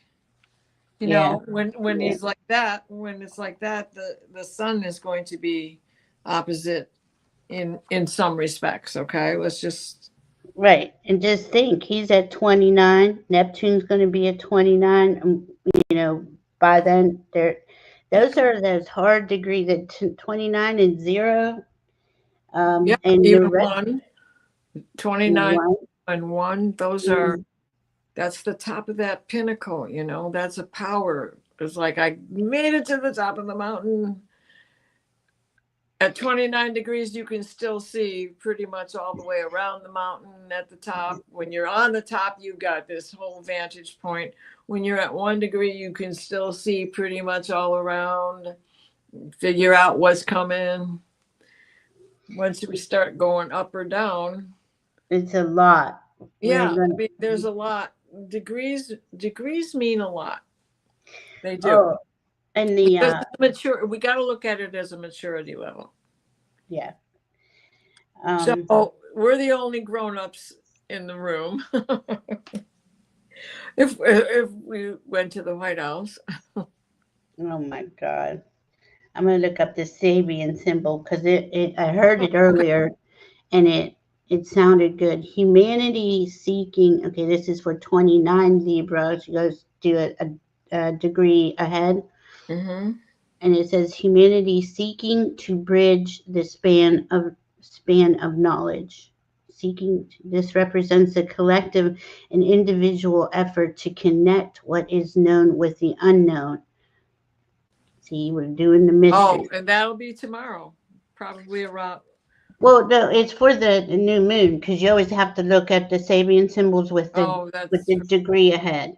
You yeah, know, when yeah. he's like that, when it's like that, the sun is going to be opposite in some respects. Okay, let's just. Right. And just think, he's at 29. Neptune's going to be at 29. You know, by then, those are those hard degrees at 29 and 0. Yeah, And the even rest, 29 one, and 1, those are, mm, that's the top of that pinnacle, you know, that's a power. It's like I made it to the top of the mountain. At 29 degrees, you can still see pretty much all the way around the mountain at the top. When you're on the top, you've got this whole vantage point. When you're at 1 degree, you can still see pretty much all around, figure out what's coming. Once we start going up or down, it's a lot. We're yeah, I going mean, there's a lot. Degrees mean a lot. They do. oh, and the, Because it's mature. We got to look at it as a maturity level. yeah. So Um, we're the only grown-ups in the room. If we went to the White House. oh my God. I'm going to look up the Sabian symbol because I heard it Okay. earlier and it sounded good. Humanity seeking. Okay, this is for 29 Libra. She goes do a degree ahead, Mm-hmm. and it says humanity seeking to bridge the span of knowledge. This represents a collective and individual effort to connect what is known with the unknown. See, we're doing the mystery. Oh, and that'll be tomorrow, probably around. Well, no, it's for the new moon because you always have to look at the Sabian symbols with the Oh, that's true. degree ahead.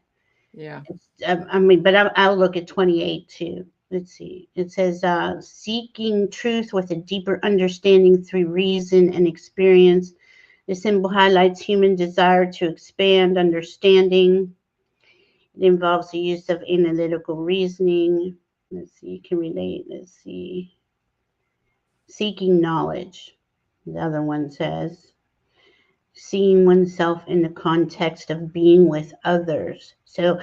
Yeah. I mean, but I'll look at 28 too. Let's see. It says seeking truth with a deeper understanding through reason and experience. The symbol highlights human desire to expand understanding. It involves the use of analytical reasoning. Let's see. You can relate. Let's see. Seeking knowledge. The other one says seeing oneself in the context of being with others. So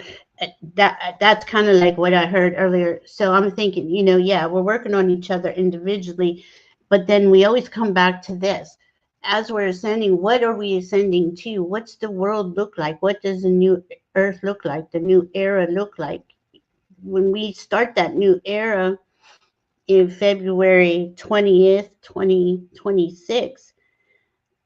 that's kind of like what I heard earlier. So I'm thinking, yeah, we're working on each other individually, but then we always come back to this as we're ascending, what are we ascending to? What's the world look like? What does the new earth look like? The new era look like? When we start that new era in February 20th, 2026,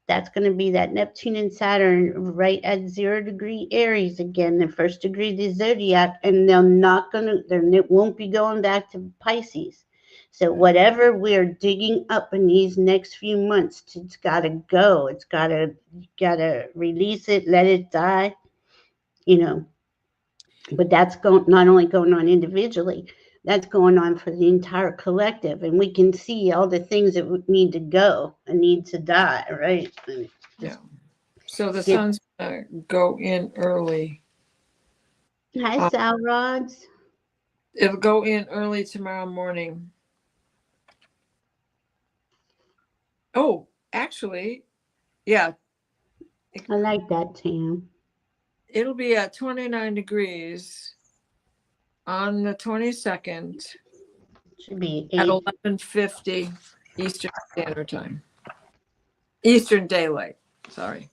that's going to be that Neptune and Saturn right at 0 degree Aries again, the first degree of the zodiac, and it won't be going back to Pisces. So whatever we're digging up in these next few months, it's got to go. It's gotta release it, let it die, you know. But that's not only going on individually, that's going on for the entire collective, and we can see all the things that would need to go and need to die, right? Yeah. So the sun's gonna go in early. Hi, Sal Rods. It'll go in early tomorrow morning. Oh, actually, yeah. I like that, Tam. It'll be at 29 degrees on the 22nd. Should be at 8. 11:50 Eastern Standard Time. Eastern Daylight, sorry.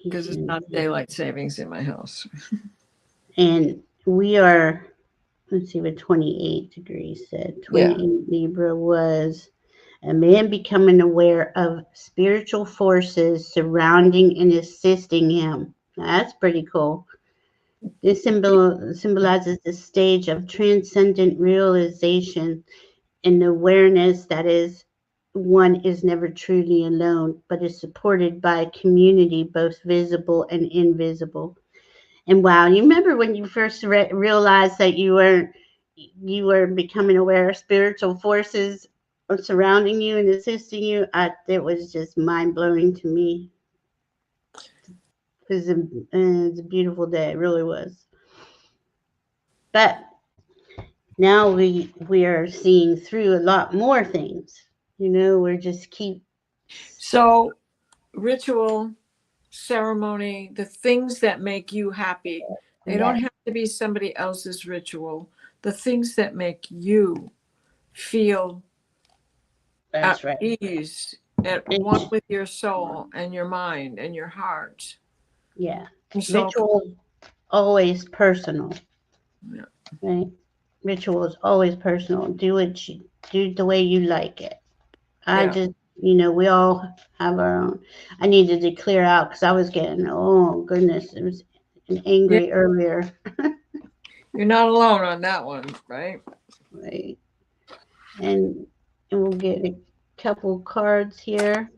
Because it's not daylight savings in my house. And we are, let's see what 28 degrees said. 28 Libra was a man becoming aware of spiritual forces surrounding and assisting him. Now, that's pretty cool. This symbolizes the stage of transcendent realization and awareness that one is never truly alone, but is supported by a community, both visible and invisible. And wow, you remember when you first realized that you were becoming aware of spiritual forces surrounding you and assisting you? It was just mind blowing to me. It's a beautiful day. It really was. But now we are seeing through a lot more things. We're just So ritual, ceremony, the things that make you happy, they don't have to be somebody else's ritual. The things that make you feel That's at ease, at one with your soul and your mind and your heart. Yeah. And so, Ritual always personal. Yeah. Right? Ritual is always personal. Do the way you like it. I just, we all have our own. I needed to clear out because I was getting, oh goodness, it was angry earlier. You're not alone on that one, right? Right. And we'll get a couple cards here.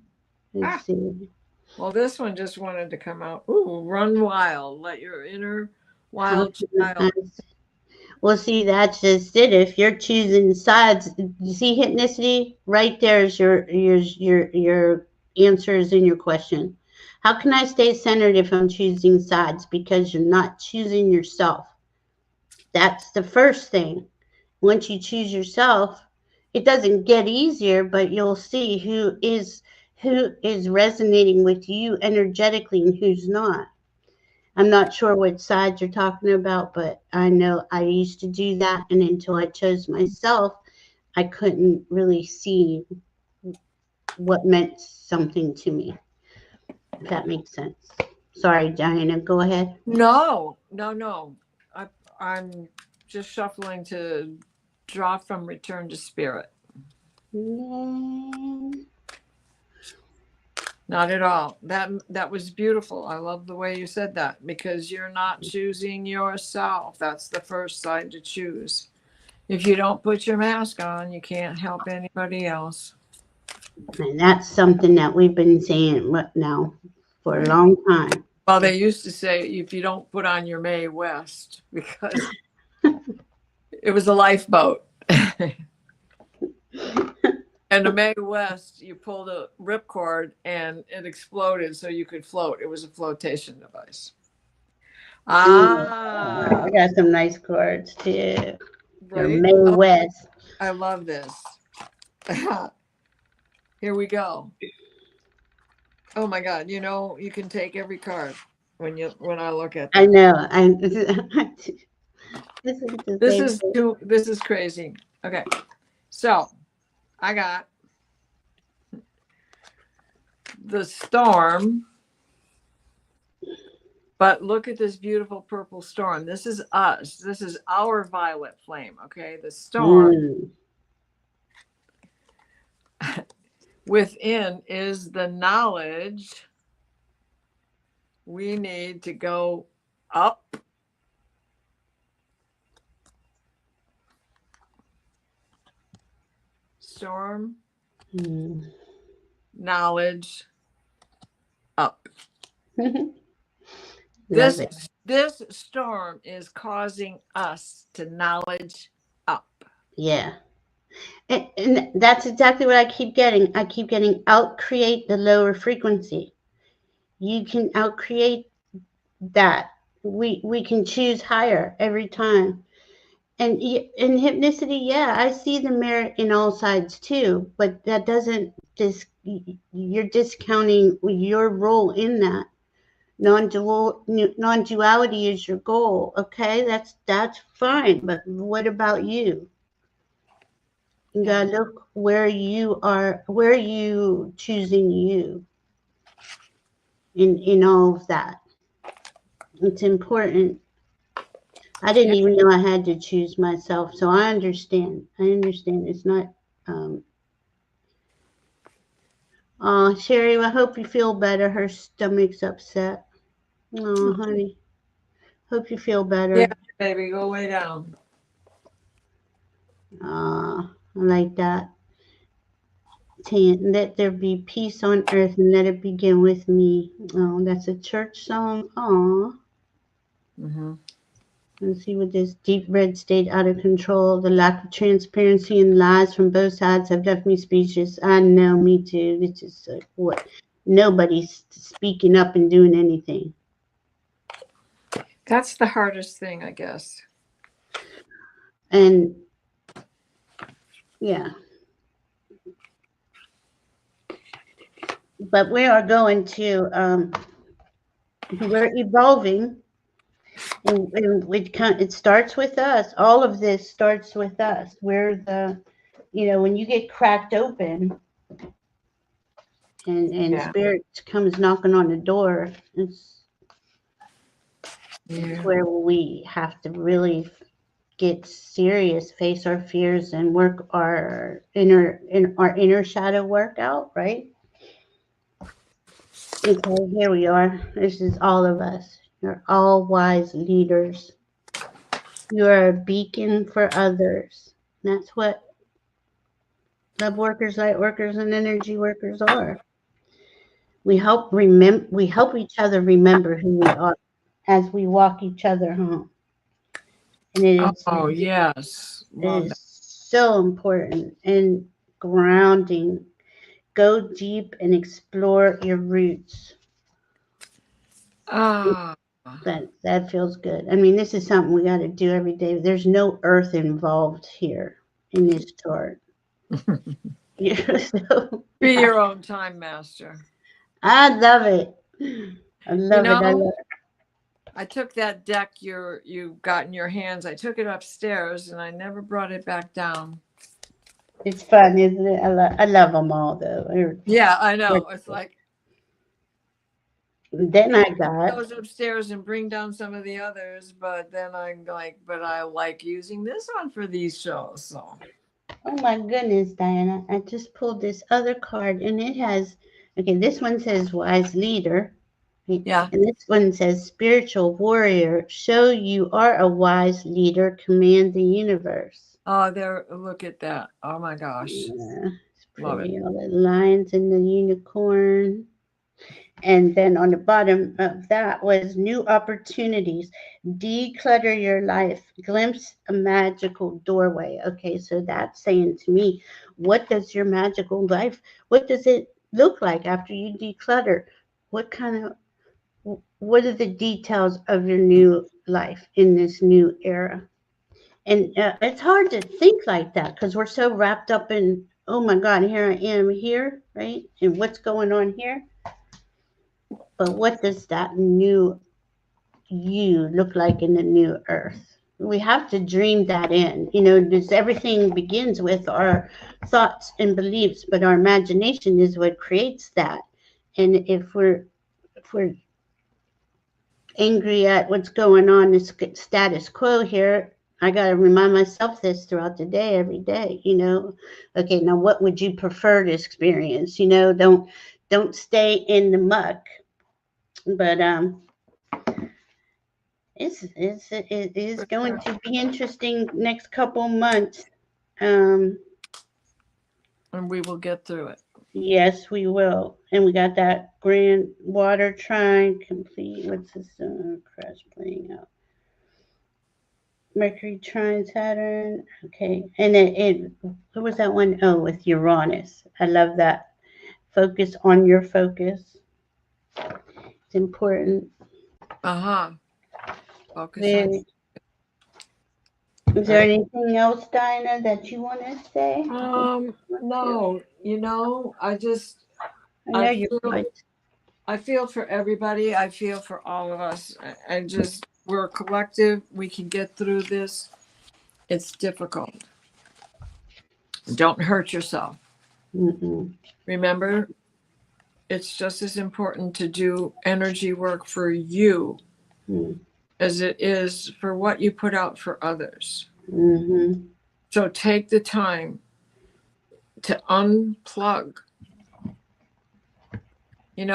Let's see. Well, this one just wanted to come out. Ooh, run wild. Let your inner wild child. Well, see, that's just it. If you're choosing sides, you see hypnicity right there is your answers in your question. How can I stay centered if I'm choosing sides? Because you're not choosing yourself. That's the first thing. Once you choose yourself, it doesn't get easier, but you'll see who is resonating with you energetically and who's not. I'm not sure what sides you're talking about, but I know I used to do that, and until I chose myself, I couldn't really see what meant something to me, if that makes sense. Sorry, Diana, go ahead. No. I'm just shuffling to draw from Return to Spirit. Not at all. That was beautiful. I love the way you said that, because you're not choosing yourself. That's the first side to choose. If you don't put your mask on, you can't help anybody else. And that's something that we've been saying now for a long time. Well, they used to say if you don't put on your Mae West, because it was a lifeboat. And the Mae West, you pulled a ripcord and it exploded so you could float. It was a flotation device. I got some nice cards too. Right? Mae West. I love this. Here we go. Oh my God! You can take every card when I look at them. I know. This is crazy. Okay, so I got the storm. But look at this beautiful purple storm. This is us. This is our violet flame, okay? The storm within is the knowledge we need to go up. Storm, knowledge, up. This storm is causing us to knowledge up. Yeah. And that's exactly what I keep getting. I keep getting out-create the lower frequency. You can out-create that. We can choose higher every time. And in hypnicity, yeah, I see the merit in all sides too, but that doesn't you're discounting your role in that. Non-duality is your goal. Okay, that's fine. But what about you? You gotta look where you are. Where are you choosing you in all of that? It's important. I didn't even know I had to choose myself, so I understand. It's not. Sherry, I hope you feel better. Her stomach's upset. Oh, honey. Hope you feel better. Yeah, baby, go lay down. I like that. Let there be peace on earth and let it begin with me. Oh, that's a church song. Aw. Let's see what this deep red state out of control. The lack of transparency and lies from both sides have left me speechless. I know, me too. This is what? Nobody's speaking up and doing anything. That's the hardest thing, I guess. And yeah. But we are going to, we're evolving. And it starts with us. All of this starts with us. We're the, when you get cracked open and spirit comes knocking on the door, it's where we have to really get serious, face our fears, and work our inner shadow work out, right? Okay, here we are. This is all of us. You're all wise leaders. You are a beacon for others. That's what love workers, light workers, and energy workers are. We help each other remember who we are as we walk each other home. And yes. It is so important and grounding. Go deep and explore your roots. That feels good. I mean, this is something we got to do every day. There's no earth involved here in this chart. So, be your own time master. I love it. I love it. I took that deck you got in your hands. I took it upstairs and I never brought it back down. It's fun, isn't it? I love them all, though. Yeah, I know. It's like. Then I goes upstairs and bring down some of the others, but then I'm like, but I like using this one for these shows. So. Oh my goodness, Diana! I just pulled this other card, and it has. Okay, this one says wise leader. Yeah. And this one says spiritual warrior. Show you are a wise leader. Command the universe. Oh, there! Look at that! Oh my gosh! Yeah, it's pretty. All the lions and the unicorn. And then on the bottom of that was new opportunities. Declutter your life. Glimpse a magical doorway. Okay, so that's saying to me, what does your magical life? What does it look like after you declutter? What are the details of your new life in this new era? And it's hard to think like that because we're so wrapped up in, oh my God, here I am here, right? And what's going on here? But what does that new you look like in the new earth? We have to dream that in. Everything begins with our thoughts and beliefs, but our imagination is what creates that. And if we're angry at what's going on, this status quo here, I got to remind myself this throughout the day, every day, okay, now what would you prefer to experience? Don't stay in the muck. But it is going to be interesting next couple months. And we will get through it. Yes, we will. And we got that grand water trine complete. What's this cross playing out? Mercury trine Saturn. Okay. And what was that one? Oh, with Uranus. I love that. Focus on your focus. It's important. Focus Very. Is there anything else, Dinah, that you want to say? No, I feel for everybody. I feel for all of us. We're a collective. We can get through this. It's difficult. Don't hurt yourself. Mm-mm. Remember, it's just as important to do energy work for you as it is for what you put out for others. Mm-hmm. So take the time to unplug. We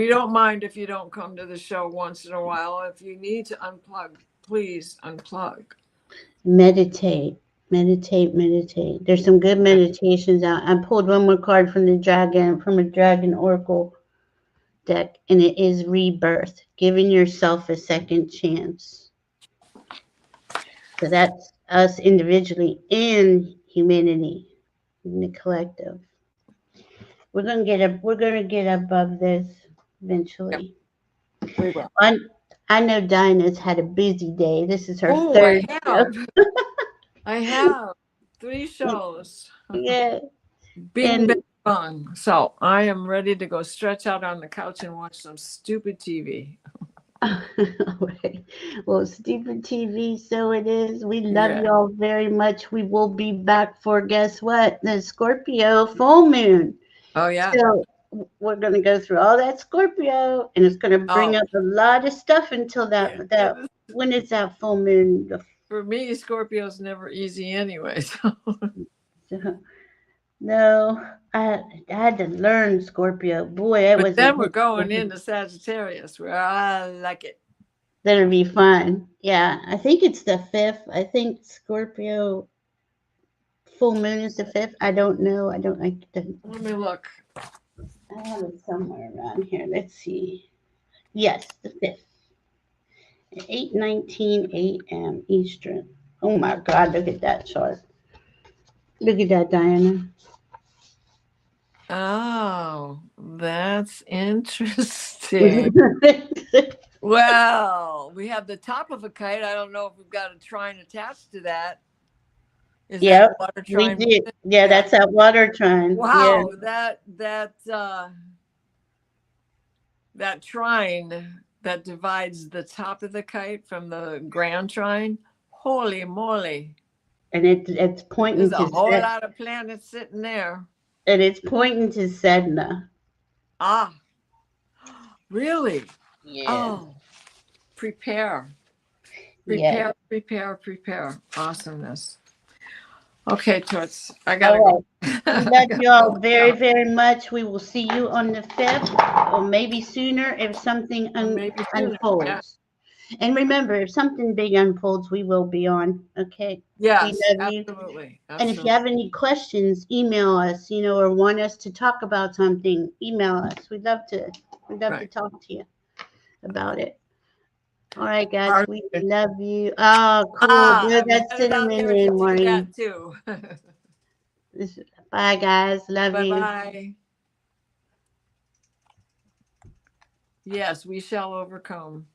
don't mind if you don't come to the show once in a while. If you need to unplug, please unplug. Meditate. There's some good meditations out. I pulled one more card from a dragon oracle deck, and it is rebirth, giving yourself a second chance. So that's us individually and humanity in the collective. We're gonna get above this eventually. Yep. We will. I know Dinah's had a busy day. This is her third show. I have 3 shows. Yeah. Bing, bang, bang. So I am ready to go stretch out on the couch and watch some stupid TV. Well, stupid TV, so it is. We love y'all very much. We will be back for, guess what? The Scorpio full moon. Oh, yeah. So we're going to go through all that Scorpio, and it's going to bring up a lot of stuff until when is that full moon? For me, Scorpio's never easy anyway. So, no, I had to learn Scorpio. Boy, but then we're going into Sagittarius, where I like it. That'll be fun. Yeah, I think it's the 5th. I think Scorpio full moon is the 5th. I don't know. Let me look. I have it somewhere around here. Let's see. Yes, the 5th. 8:19 a.m. Eastern. Oh my God, look at that chart. Look at that, Diana. Oh, that's interesting. Well, we have the top of a kite. I don't know if we've got a trine attached to that. Is that water trine? We did. Yeah, that's that water trine. Wow, yeah. that trine that divides the top of the kite from the ground trine. Holy moly! And it's pointing There's a whole lot of planets sitting there. And it's pointing to Sedna. Ah, really? Yeah. Oh, prepare. Awesomeness. Okay, Toots, I gotta go. We love you all very, very much. We will see you on the 5th, or maybe sooner if something unfolds. Yeah. And remember, if something big unfolds, we will be on. Okay. Yes, absolutely. And if you have any questions, email us. Or want us to talk about something, email us. We'd love to talk to you about it. All right, guys, we love you. Oh, cool. That's cinnamon in morning. Too. Bye, guys. Love you. Bye. Yes, we shall overcome.